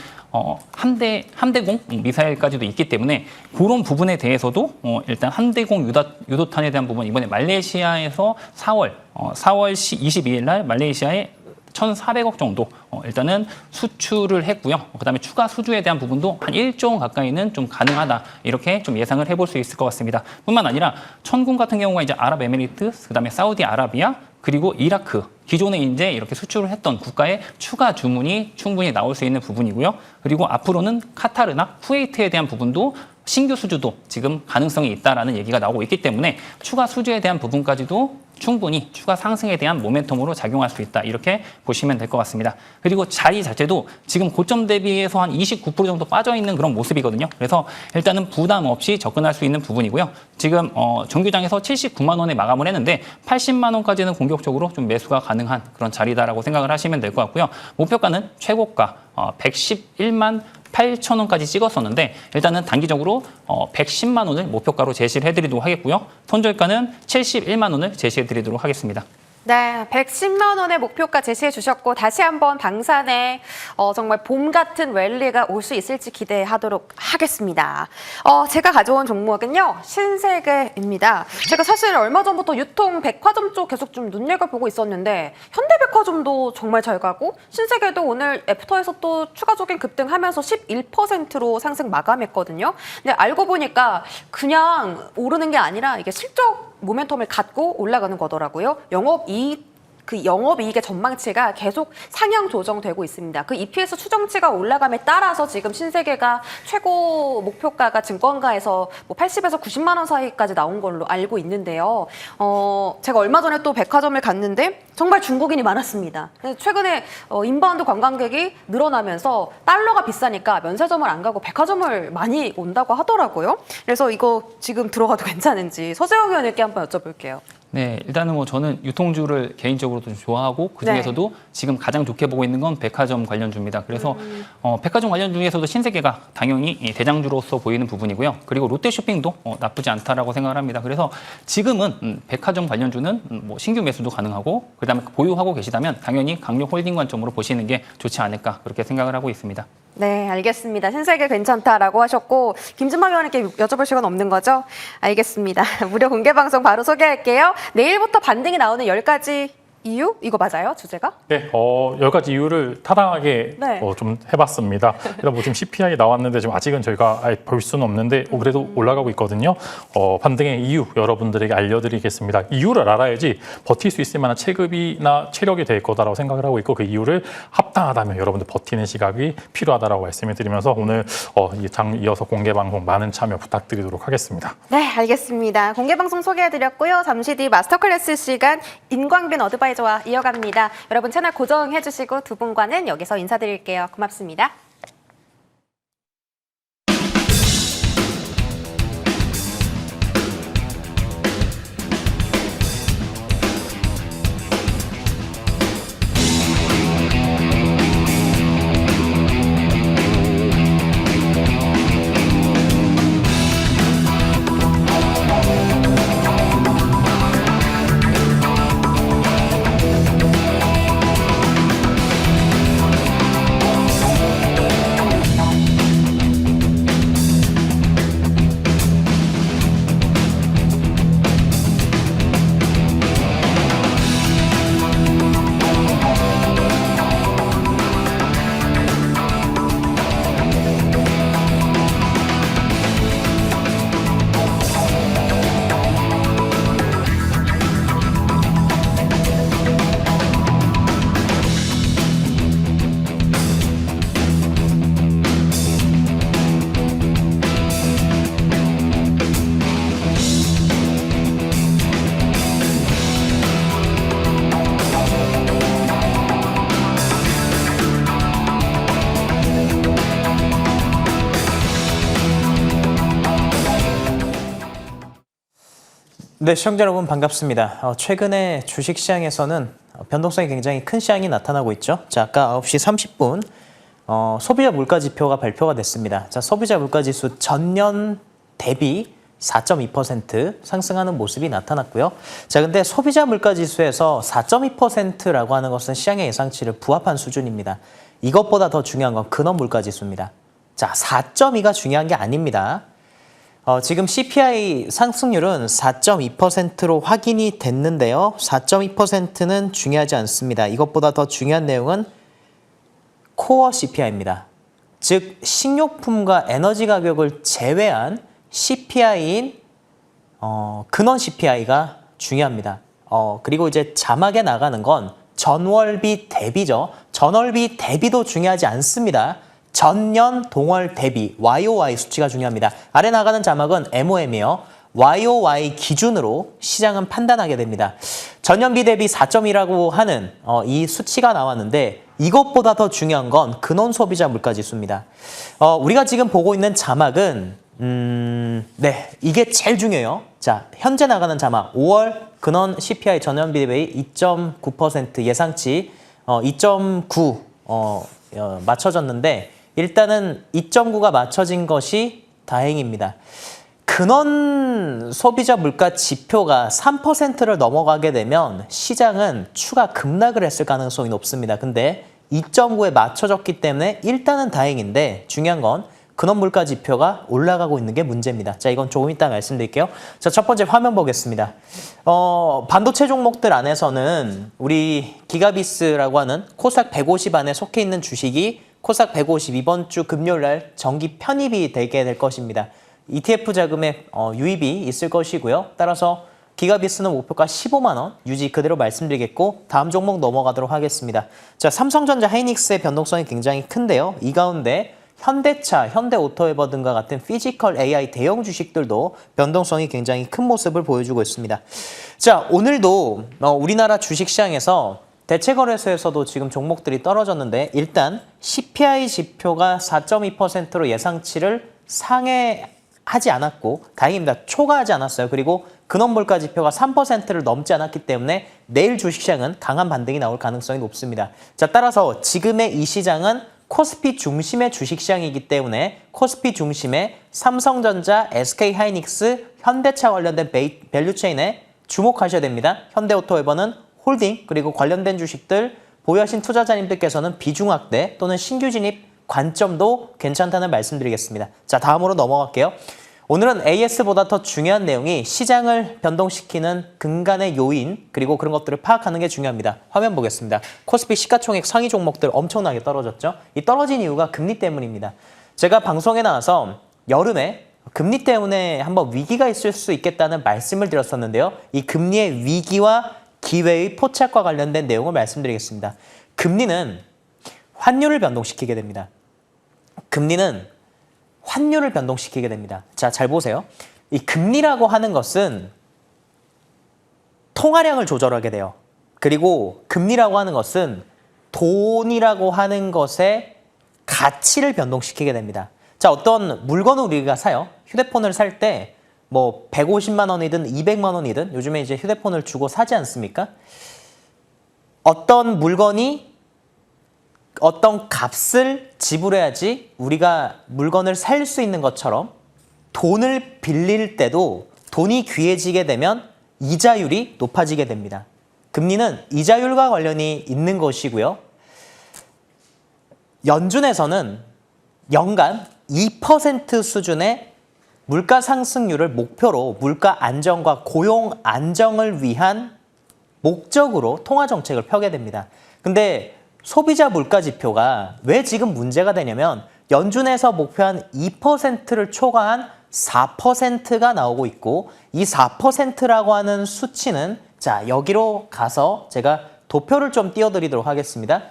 함대공 미사일까지도 있기 때문에 그런 부분에 대해서도 일단 함대공 유도탄에 대한 부분 이번에 말레이시아에서 4월 22일 날 말레이시아에 1,400억 정도 일단은 수출을 했고요. 그다음에 추가 수주에 대한 부분도 한 1조 원 가까이는 좀 가능하다. 이렇게 좀 예상을 해볼 수 있을 것 같습니다. 뿐만 아니라 천궁 같은 경우가 이제 아랍에미리트, 그다음에 사우디아라비아, 그리고 이라크 기존에 이제 이렇게 수출을 했던 국가의 추가 주문이 충분히 나올 수 있는 부분이고요. 그리고 앞으로는 카타르나 쿠웨이트에 대한 부분도 신규 수주도 지금 가능성이 있다라는 얘기가 나오고 있기 때문에 추가 수주에 대한 부분까지도 충분히 추가 상승에 대한 모멘텀으로 작용할 수 있다. 이렇게 보시면 될 것 같습니다. 그리고 자리 자체도 지금 고점 대비해서 한 29% 정도 빠져있는 그런 모습이거든요. 그래서 일단은 부담 없이 접근할 수 있는 부분이고요. 지금 정규장에서 79만 원에 마감을 했는데 80만 원까지는 공격적으로 좀 매수가 가능한 그런 자리다라고 생각을 하시면 될 것 같고요. 목표가는 최고가 111만 8천 원까지 찍었었는데 일단은 단기적으로 110만 원을 목표가로 제시를 해드리도록 하겠고요. 손절가는 71만 원을 제시해드리도록 하겠습니다. 네, 110만 원의 목표가 제시해 주셨고 다시 한번 방산에 정말 봄 같은 랠리가 올 수 있을지 기대하도록 하겠습니다. 제가 가져온 종목은요, 신세계입니다. 제가 사실 얼마 전부터 유통 백화점 쪽 계속 좀 눈여겨보고 있었는데 현대백화점도 정말 잘 가고 신세계도 오늘 애프터에서 또 추가적인 급등하면서 11%로 상승 마감했거든요. 근데 알고 보니까 그냥 오르는 게 아니라 이게 실적 모멘텀을 갖고 올라가는 거더라고요. 영업이익의 전망치가 계속 상향 조정되고 있습니다. 그 EPS 추정치가 올라감에 따라서 지금 신세계가 최고 목표가가 증권가에서 뭐 80에서 90만 원 사이까지 나온 걸로 알고 있는데요. 제가 얼마 전에 또 백화점을 갔는데 정말 중국인이 많았습니다. 최근에 인바운드 관광객이 늘어나면서 달러가 비싸니까 면세점을 안 가고 백화점을 많이 온다고 하더라고요. 그래서 이거 지금 들어가도 괜찮은지 서재영 의원님께 한번 여쭤볼게요. 네, 일단은 뭐 저는 유통주를 개인적으로도 좀 좋아하고 그 중에서도 지금 가장 좋게 보고 있는 건 백화점 관련주입니다. 그래서 백화점 관련 중에서도 신세계가 당연히 이 대장주로서 보이는 부분이고요. 그리고 롯데쇼핑도 나쁘지 않다라고 생각을 합니다. 그래서 지금은 백화점 관련주는 뭐 신규 매수도 가능하고 그다음에 보유하고 계시다면 당연히 강력홀딩 관점으로 보시는 게 좋지 않을까 그렇게 생각을 하고 있습니다. 네, 알겠습니다. 신세계 괜찮다라고 하셨고 김진만 의원님께 여쭤볼 시간 없는 거죠? 알겠습니다. 무료 공개 방송 바로 소개할게요. 내일부터 반등이 나오는 10가지 이유? 이거 맞아요? 주제가? 네, 10가지 이유를 타당하게 네. 좀 해봤습니다. 일단 뭐 지금 CPI 나왔는데 지금 아직은 저희가 볼 수는 없는데 그래도 올라가고 있거든요. 반등의 이유 여러분들에게 알려드리겠습니다. 이유를 알아야지 버틸 수 있을 만한 체급이나 체력이 될 거다라고 생각을 하고 있고 그 이유를 합당하다면 여러분들 버티는 시각이 필요하다라고 말씀을 드리면서 오늘 이 장 이어서 공개 방송 많은 참여 부탁드리도록 하겠습니다. 네, 알겠습니다. 공개 방송 소개해드렸고요. 잠시 뒤 마스터 클래스 시간 인광빈 어드바이저와 이어갑니다. 여러분 채널 고정해주시고 두 분과는 여기서 인사드릴게요. 고맙습니다. 네, 시청자 여러분 반갑습니다. 최근에 주식시장에서는 변동성이 굉장히 큰 시장이 나타나고 있죠. 자, 아까 9시 30분 소비자 물가지표가 발표가 됐습니다. 자, 소비자 물가지수 전년 대비 4.2% 상승하는 모습이 나타났고요. 자, 근데 소비자 물가지수에서 4.2%라고 하는 것은 시장의 예상치를 부합한 수준입니다. 이것보다 더 중요한 건 근원 물가지수입니다. 자, 4.2가 중요한 게 아닙니다. 지금 CPI 상승률은 4.2%로 확인이 됐는데요. 4.2%는 중요하지 않습니다. 이것보다 더 중요한 내용은 코어 CPI입니다. 즉 식료품과 에너지 가격을 제외한 CPI인 근원 CPI가 중요합니다. 그리고 이제 자막에 나가는 건 전월비 대비죠. 전월비 대비도 중요하지 않습니다. 전년 동월 대비 YOY 수치가 중요합니다. 아래 나가는 자막은 MOM이요. YOY 기준으로 시장은 판단하게 됩니다. 전년비 대비 4.2라고 하는 이 수치가 나왔는데 이것보다 더 중요한 건 근원 소비자 물가지수입니다. 우리가 지금 보고 있는 자막은 네, 이게 제일 중요해요. 자, 현재 나가는 자막 5월 근원 CPI 전년비 대비 2.9% 예상치 2.9 맞춰졌는데 일단은 2.9가 맞춰진 것이 다행입니다. 근원 소비자 물가 지표가 3%를 넘어가게 되면 시장은 추가 급락을 했을 가능성이 높습니다. 근데 2.9에 맞춰졌기 때문에 일단은 다행인데 중요한 건 근원 물가 지표가 올라가고 있는 게 문제입니다. 자, 이건 조금 이따 말씀드릴게요. 자, 첫 번째 화면 보겠습니다. 반도체 종목들 안에서는 우리 기가비스라고 하는 코스닥 150 안에 속해 있는 주식이 코스닥 150 이번 주 금요일 날 정기 편입이 되게 될 것입니다. ETF 자금의 유입이 있을 것이고요. 따라서 기가비스는 목표가 15만 원 유지 그대로 말씀드리겠고 다음 종목 넘어가도록 하겠습니다. 자, 삼성전자 하이닉스의 변동성이 굉장히 큰데요. 이 가운데 현대차, 현대오토웨버 등과 같은 피지컬 AI 대형 주식들도 변동성이 굉장히 큰 모습을 보여주고 있습니다. 자, 오늘도 우리나라 주식시장에서 대체거래소에서도 지금 종목들이 떨어졌는데 일단 CPI 지표가 4.2%로 예상치를 상회하지 않았고 다행입니다. 초과하지 않았어요. 그리고 근원물가 지표가 3%를 넘지 않았기 때문에 내일 주식시장은 강한 반등이 나올 가능성이 높습니다. 자, 따라서 지금의 이 시장은 코스피 중심의 주식시장이기 때문에 코스피 중심의 삼성전자, SK하이닉스, 현대차 관련된 밸류체인에 주목하셔야 됩니다. 현대오토웨버는 홀딩 그리고 관련된 주식들 보유하신 투자자님들께서는 비중 확대 또는 신규 진입 관점도 괜찮다는 말씀드리겠습니다. 자, 다음으로 넘어갈게요. 오늘은 AS보다 더 중요한 내용이 시장을 변동시키는 근간의 요인 그리고 그런 것들을 파악하는 게 중요합니다. 화면 보겠습니다. 코스피 시가총액 상위 종목들 엄청나게 떨어졌죠. 이 떨어진 이유가 금리 때문입니다. 제가 방송에 나와서 여름에 금리 때문에 한번 위기가 있을 수 있겠다는 말씀을 드렸었는데요. 이 금리의 위기와 기회의 포착과 관련된 내용을 말씀드리겠습니다. 금리는 환율을 변동시키게 됩니다. 금리는 환율을 변동시키게 됩니다. 자, 잘 보세요. 이 금리라고 하는 것은 통화량을 조절하게 돼요. 그리고 금리라고 하는 것은 돈이라고 하는 것의 가치를 변동시키게 됩니다. 자, 어떤 물건을 우리가 사요. 휴대폰을 살 때 뭐 150만 원이든 200만 원이든 요즘에 이제 휴대폰을 주고 사지 않습니까? 어떤 물건이 어떤 값을 지불해야지 우리가 물건을 살 수 있는 것처럼 돈을 빌릴 때도 돈이 귀해지게 되면 이자율이 높아지게 됩니다. 금리는 이자율과 관련이 있는 것이고요. 연준에서는 연간 2% 수준의 물가 상승률을 목표로 물가 안정과 고용 안정을 위한 목적으로 통화 정책을 펴게 됩니다. 근데 소비자 물가 지표가 왜 지금 문제가 되냐면 연준에서 목표한 2%를 초과한 4%가 나오고 있고 이 4%라고 하는 수치는 자, 여기로 가서 제가 도표를 좀 띄워드리도록 하겠습니다.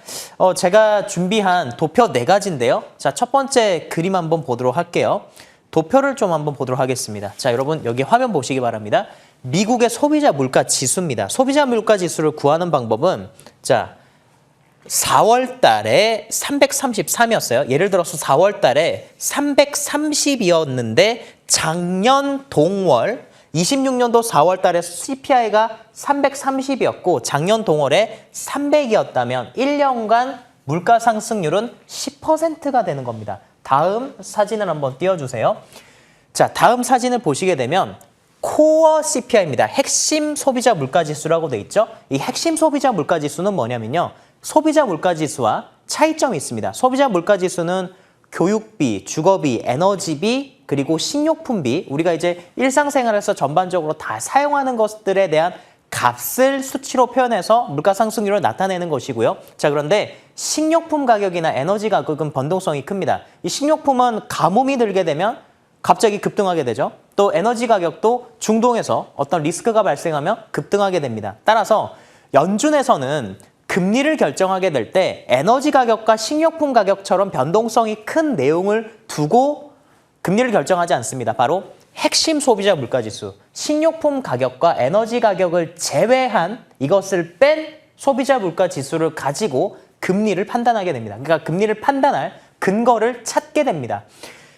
제가 준비한 도표 4가지인데요. 자, 첫 번째 그림 한번 보도록 할게요. 도표를 좀 한번 보도록 하겠습니다. 자, 여러분 여기 화면 보시기 바랍니다. 미국의 소비자 물가 지수입니다. 소비자 물가 지수를 구하는 방법은 자, 4월 달에 333이었어요. 예를 들어서 4월 달에 330이었는데 작년 동월 26년도 4월 달에 CPI가 330이었고 작년 동월에 300이었다면 1년간 물가 상승률은 10%가 되는 겁니다. 다음 사진을 한번 띄워주세요. 자, 다음 사진을 보시게 되면 코어 CPI입니다. 핵심 소비자 물가 지수라고 돼 있죠. 이 핵심 소비자 물가 지수는 뭐냐면요. 소비자 물가 지수와 차이점이 있습니다. 소비자 물가 지수는 교육비, 주거비, 에너지비, 그리고 식료품비, 우리가 이제 일상생활에서 전반적으로 다 사용하는 것들에 대한 값을 수치로 표현해서 물가 상승률을 나타내는 것이고요. 자, 그런데 식료품 가격이나 에너지 가격은 변동성이 큽니다. 이 식료품은 가뭄이 들게 되면 갑자기 급등하게 되죠. 또 에너지 가격도 중동에서 어떤 리스크가 발생하면 급등하게 됩니다. 따라서 연준에서는 금리를 결정하게 될 때 에너지 가격과 식료품 가격처럼 변동성이 큰 내용을 두고 금리를 결정하지 않습니다. 바로 핵심 소비자 물가지수, 식료품 가격과 에너지 가격을 제외한 이것을 뺀 소비자 물가지수를 가지고 금리를 판단하게 됩니다. 그러니까 금리를 판단할 근거를 찾게 됩니다.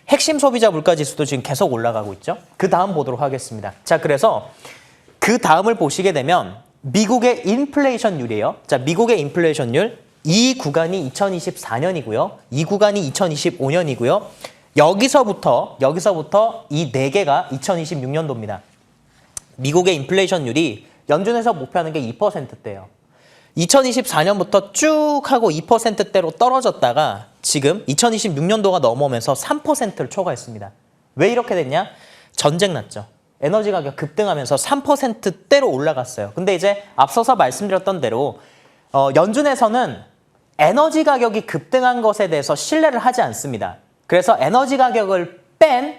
핵심 소비자 물가지수도 지금 계속 올라가고 있죠. 그 다음 보도록 하겠습니다. 자, 그래서 그 다음을 보시게 되면 미국의 인플레이션율이에요. 자, 미국의 인플레이션율 이 구간이 2024년이고요. 이 구간이 2025년이고요. 여기서부터 이 네 개가 2026년도입니다. 미국의 인플레이션율이 연준에서 목표하는 게 2%대예요. 2024년부터 쭉 하고 2%대로 떨어졌다가 지금 2026년도가 넘어오면서 3%를 초과했습니다. 왜 이렇게 됐냐? 전쟁 났죠. 에너지 가격 급등하면서 3%대로 올라갔어요. 근데 이제 앞서서 말씀드렸던 대로 연준에서는 에너지 가격이 급등한 것에 대해서 신뢰를 하지 않습니다. 그래서 에너지 가격을 뺀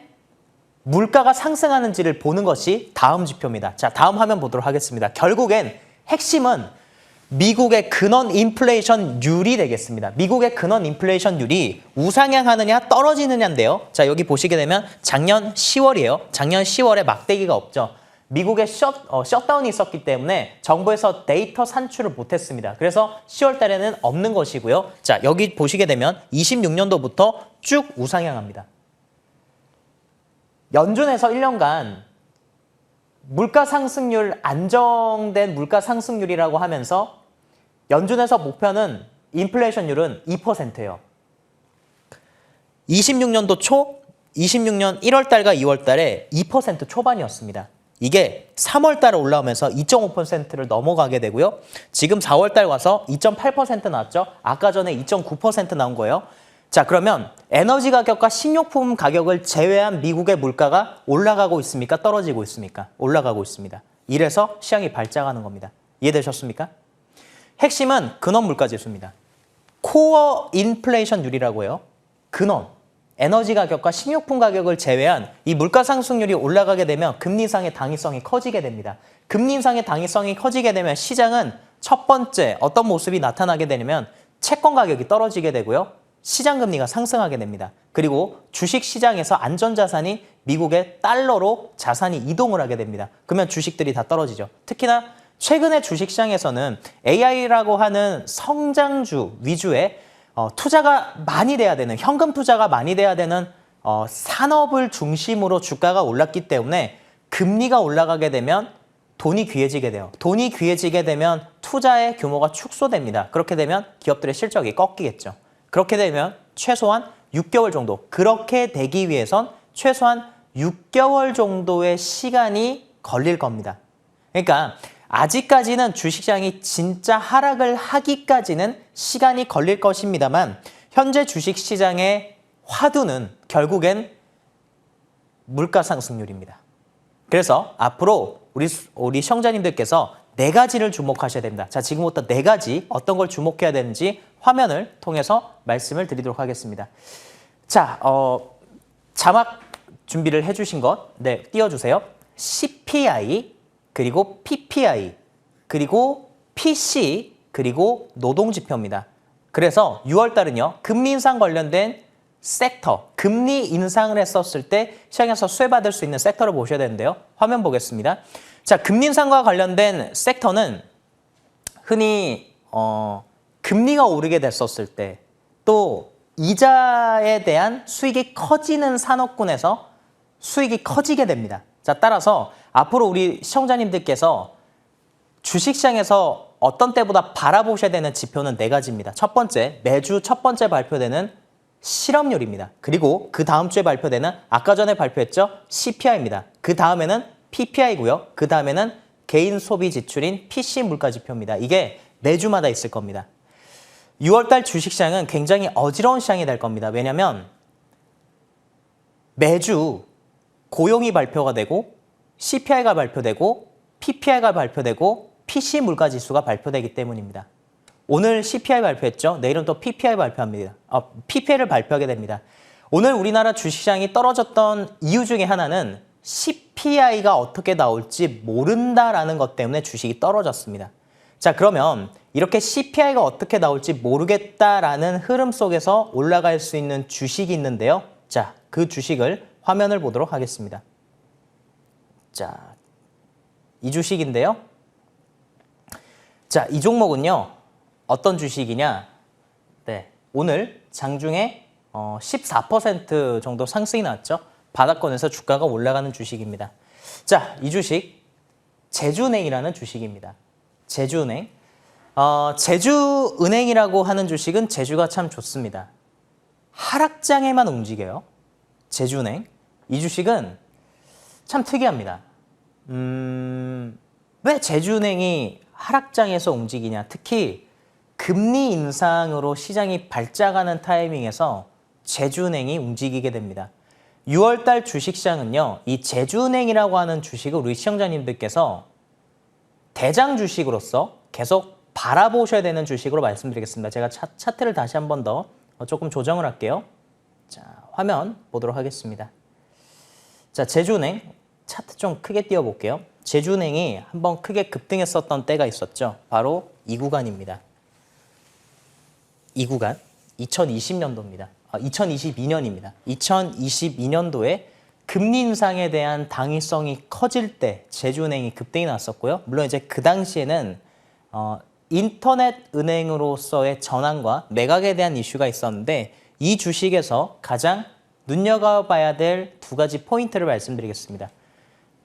물가가 상승하는지를 보는 것이 다음 지표입니다. 자, 다음 화면 보도록 하겠습니다. 결국엔 핵심은 미국의 근원 인플레이션율이 되겠습니다. 미국의 근원 인플레이션율이 우상향하느냐 떨어지느냐인데요. 자, 여기 보시게 되면 작년 10월이에요. 작년 10월에 막대기가 없죠. 미국에 셧다운이 있었기 때문에 정부에서 데이터 산출을 못했습니다. 그래서 10월 달에는 없는 것이고요. 자, 여기 보시게 되면 26년도부터 쭉 우상향합니다. 연준에서 1년간 물가 상승률, 안정된 물가 상승률이라고 하면서 연준에서 목표는 인플레이션율은 2%예요. 26년도 초, 26년 1월 달과 2월 달에 2% 초반이었습니다. 이게 3월 달에 올라오면서 2.5%를 넘어가게 되고요. 지금 4월 달 와서 2.8% 나왔죠. 아까 전에 2.9% 나온 거예요. 자, 그러면 에너지 가격과 식료품 가격을 제외한 미국의 물가가 올라가고 있습니까? 떨어지고 있습니까? 올라가고 있습니다. 이래서 시장이 발작하는 겁니다. 이해되셨습니까? 핵심은 근원 물가 지수입니다. 코어 인플레이션율이라고 해요. 근원. 에너지 가격과 식료품 가격을 제외한 이 물가 상승률이 올라가게 되면 금리 인상의 당위성이 커지게 됩니다. 금리 인상의 당위성이 커지게 되면 시장은 첫 번째 어떤 모습이 나타나게 되냐면 채권 가격이 떨어지게 되고요. 시장 금리가 상승하게 됩니다. 그리고 주식 시장에서 안전자산이 미국의 달러로 자산이 이동을 하게 됩니다. 그러면 주식들이 다 떨어지죠. 특히나 최근에 주식 시장에서는 AI라고 하는 성장주 위주의 투자가 많이 돼야 되는, 현금 투자가 많이 돼야 되는 산업을 중심으로 주가가 올랐기 때문에 금리가 올라가게 되면 돈이 귀해지게 돼요. 돈이 귀해지게 되면 투자의 규모가 축소됩니다. 그렇게 되면 기업들의 실적이 꺾이겠죠. 그렇게 되면 최소한 6개월 정도, 그렇게 되기 위해선 최소한 6개월 정도의 시간이 걸릴 겁니다. 그러니까 아직까지는 주식시장이 진짜 하락을 하기까지는 시간이 걸릴 것입니다만 현재 주식시장의 화두는 결국엔 물가 상승률입니다. 그래서 앞으로 우리 시청자님들께서 4가지를 주목하셔야 됩니다. 자, 지금부터 4가지 어떤 걸 주목해야 되는지 화면을 통해서 말씀을 드리도록 하겠습니다. 자, 자막 준비를 해주신 것, 네, 띄워주세요. CPI, 그리고 PPI, 그리고 PC, 그리고 노동지표입니다. 그래서 6월 달은요, 금리 인상 관련된 섹터, 금리 인상을 했었을 때 시장에서 수혜받을 수 있는 섹터를 보셔야 되는데요. 화면 보겠습니다. 자, 금리 인상과 관련된 섹터는 흔히 금리가 오르게 됐었을 때 또 이자에 대한 수익이 커지는 산업군에서 수익이 커지게 됩니다. 자, 따라서 앞으로 우리 시청자님들께서 주식시장에서 어떤 때보다 바라보셔야 되는 지표는 4가지입니다. 첫 번째, 매주 첫 번째 발표되는 실업률입니다. 그리고 그 다음 주에 발표되는 아까 전에 발표했죠? CPI입니다. 그 다음에는 PPI고요. 그 다음에는 개인 소비 지출인 PC 물가 지표입니다. 이게 매주마다 있을 겁니다. 6월달 주식시장은 굉장히 어지러운 시장이 될 겁니다. 왜냐하면 매주 고용이 발표가 되고 CPI가 발표되고 PPI가 발표되고 PC 물가 지수가 발표되기 때문입니다. 오늘 CPI 발표했죠. 내일은 또 PPI 발표합니다. PPI를 발표하게 됩니다. 오늘 우리나라 주식시장이 떨어졌던 이유 중에 하나는 CPI가 어떻게 나올지 모른다라는 것 때문에 주식이 떨어졌습니다. 자, 그러면 이렇게 CPI가 어떻게 나올지 모르겠다라는 흐름 속에서 올라갈 수 있는 주식이 있는데요. 자, 그 주식을 화면을 보도록 하겠습니다. 자, 이 주식인데요. 자, 이 종목은요. 어떤 주식이냐? 네, 오늘 장중에 14% 정도 상승이 났죠. 바닥권에서 주가가 올라가는 주식입니다. 자, 이 주식 제주은행이라는 주식입니다. 제주은행. 제주은행이라고 하는 주식은 제주가 참 좋습니다. 하락장에만 움직여요. 제주은행. 이 주식은 참 특이합니다. 왜 제주은행이 하락장에서 움직이냐. 특히 금리 인상으로 시장이 발작하는 타이밍에서 제주은행이 움직이게 됩니다. 6월달 주식시장은요. 이 제주은행이라고 하는 주식을 우리 시청자님들께서 대장 주식으로서 계속 바라보셔야 되는 주식으로 말씀드리겠습니다. 제가 차트를 다시 한 번 더 조금 조정을 할게요. 자, 화면 보도록 하겠습니다. 자, 제주은행 차트 좀 크게 띄워볼게요. 제주은행이 한번 크게 급등했었던 때가 있었죠. 바로 이 구간입니다. 이 구간 2020년도입니다. 2022년입니다. 2022년도에 금리 인상에 대한 당위성이 커질 때 제주은행이 급등이 났었고요. 물론 이제 그 당시에는 인터넷 은행으로서의 전환과 매각에 대한 이슈가 있었는데 이 주식에서 가장 눈여겨봐야 될 두 가지 포인트를 말씀드리겠습니다.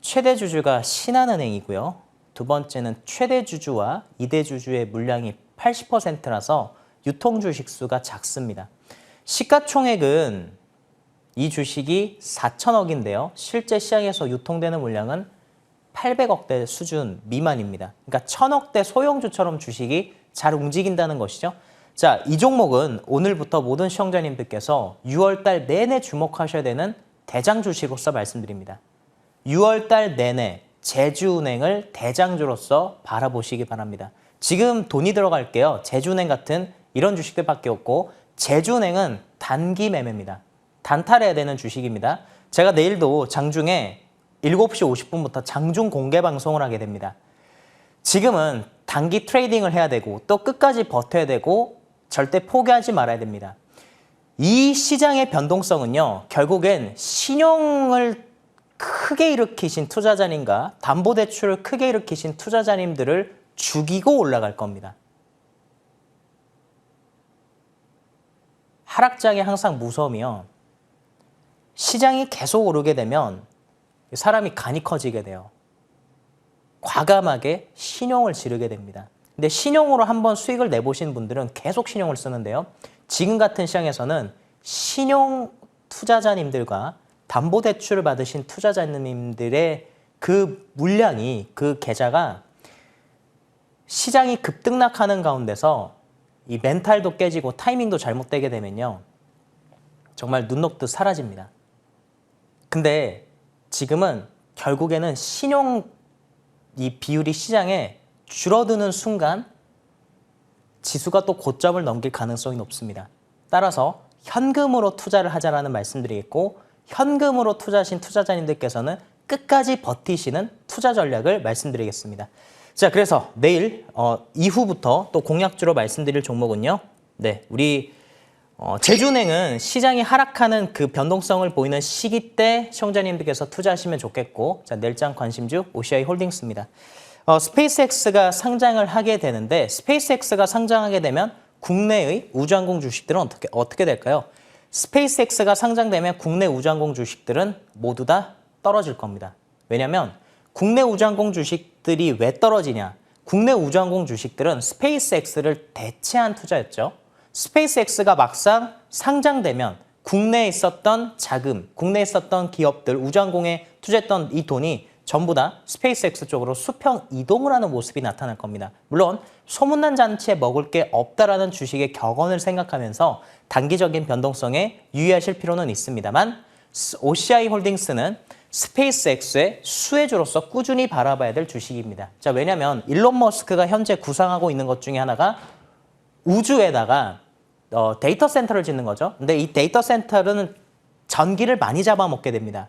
최대 주주가 신한은행이고요. 두 번째는 최대 주주와 2대 주주의 물량이 80%라서 유통 주식 수가 작습니다. 시가총액은 이 주식이 4천억인데요. 실제 시장에서 유통되는 물량은 800억대 수준 미만입니다. 그러니까 1000억대 소형주처럼 주식이 잘 움직인다는 것이죠. 자, 이 종목은 오늘부터 모든 시청자님들께서 6월달 내내 주목하셔야 되는 대장 주식으로서 말씀드립니다. 6월달 내내 제주은행을 대장주로서 바라보시기 바랍니다. 지금 돈이 들어갈게요. 제주은행 같은 이런 주식들밖에 없고 제주은행은 단기 매매입니다. 단타해야 되는 주식입니다. 제가 내일도 장중에 7시 50분부터 장중 공개 방송을 하게 됩니다. 지금은 단기 트레이딩을 해야 되고 또 끝까지 버텨야 되고 절대 포기하지 말아야 됩니다. 이 시장의 변동성은요. 결국엔 신용을 크게 일으키신 투자자님과 담보대출을 크게 일으키신 투자자님들을 죽이고 올라갈 겁니다. 하락장의 항상 무서움이요. 시장이 계속 오르게 되면 사람이 간이 커지게 돼요. 과감하게 신용을 지르게 됩니다. 근데 신용으로 한번 수익을 내보신 분들은 계속 신용을 쓰는데요. 지금 같은 시장에서는 신용 투자자님들과 담보대출을 받으신 투자자님들의 그 물량이, 그 계좌가 시장이 급등락하는 가운데서 이 멘탈도 깨지고 타이밍도 잘못되게 되면요. 정말 눈 녹듯 사라집니다. 근데 지금은 결국에는 신용 이 비율이 시장에 줄어드는 순간 지수가 또 고점을 넘길 가능성이 높습니다. 따라서 현금으로 투자를 하자라는 말씀드리겠고 현금으로 투자하신 투자자님들께서는 끝까지 버티시는 투자 전략을 말씀드리겠습니다. 자, 그래서 내일 이후부터 또 공약주로 말씀드릴 종목은요. 네, 우리 제주은행은 시장이 하락하는 그 변동성을 보이는 시기 때 시청자님들께서 투자하시면 좋겠고, 자, 내일장 관심주 OCI 홀딩스입니다. 스페이스X가 상장을 하게 되는데 스페이스X가 상장하게 되면 국내의 우주항공 주식들은 어떻게 될까요? 스페이스X가 상장되면 국내 우주항공 주식들은 모두 다 떨어질 겁니다. 왜냐하면 국내 우주항공 주식들이 왜 떨어지냐? 국내 우주항공 주식들은 스페이스X를 대체한 투자였죠. 스페이스X가 막상 상장되면 국내에 있었던 자금, 국내에 있었던 기업들, 우주항공에 투자했던 이 돈이 전부 다 스페이스X 쪽으로 수평 이동을 하는 모습이 나타날 겁니다. 물론 소문난 잔치에 먹을 게 없다라는 주식의 격언을 생각하면서 단기적인 변동성에 유의하실 필요는 있습니다만 OCI 홀딩스는 스페이스X의 수혜주로서 꾸준히 바라봐야 될 주식입니다. 자, 왜냐하면 일론 머스크가 현재 구상하고 있는 것 중에 하나가 우주에다가 데이터 센터를 짓는 거죠. 근데 이 데이터 센터는 전기를 많이 잡아먹게 됩니다.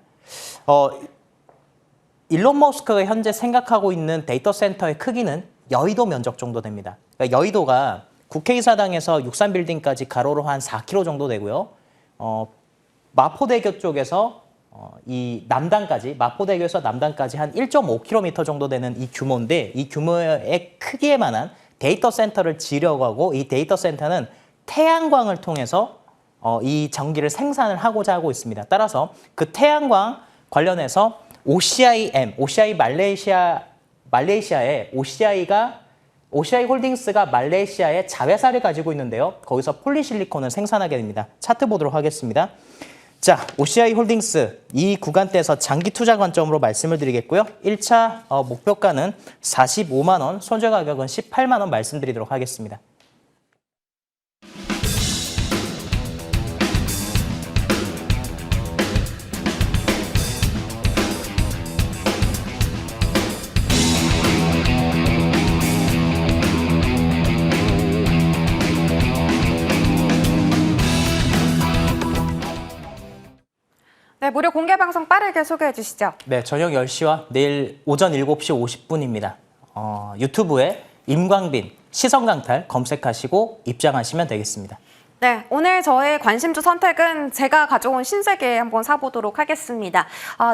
일론 머스크가 현재 생각하고 있는 데이터 센터의 크기는 여의도 면적 정도 됩니다. 그러니까 여의도가 국회의사당에서 63빌딩까지 가로로 한 4km 정도 되고요. 마포대교 쪽에서 이 남단까지, 마포대교에서 남단까지 한 1.5km 정도 되는 이 규모인데 이 규모의 크기에 만한 데이터 센터를 지으려고 하고 이 데이터 센터는 태양광을 통해서 이 전기를 생산을 하고자 하고 있습니다. 따라서 그 태양광 관련해서 OCI 말레이시아의 OCI 홀딩스가 말레이시아에 자회사를 가지고 있는데요. 거기서 폴리실리콘을 생산하게 됩니다. 차트 보도록 하겠습니다. 자, OCI 홀딩스 이 구간대에서 장기 투자 관점으로 말씀을 드리겠고요. 1차 목표가는 45만 원, 손절 가격은 18만 원 말씀드리도록 하겠습니다. 네, 무료 공개 방송 빠르게 소개해 주시죠. 네, 저녁 10시와 내일 오전 7시 50분입니다. 유튜브에 임광빈 시선강탈 검색하시고 입장하시면 되겠습니다. 네, 오늘 저의 관심주 선택은 제가 가져온 신세계 한번 사보도록 하겠습니다.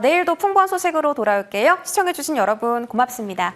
내일도 풍부한 소식으로 돌아올게요. 시청해주신 여러분 고맙습니다.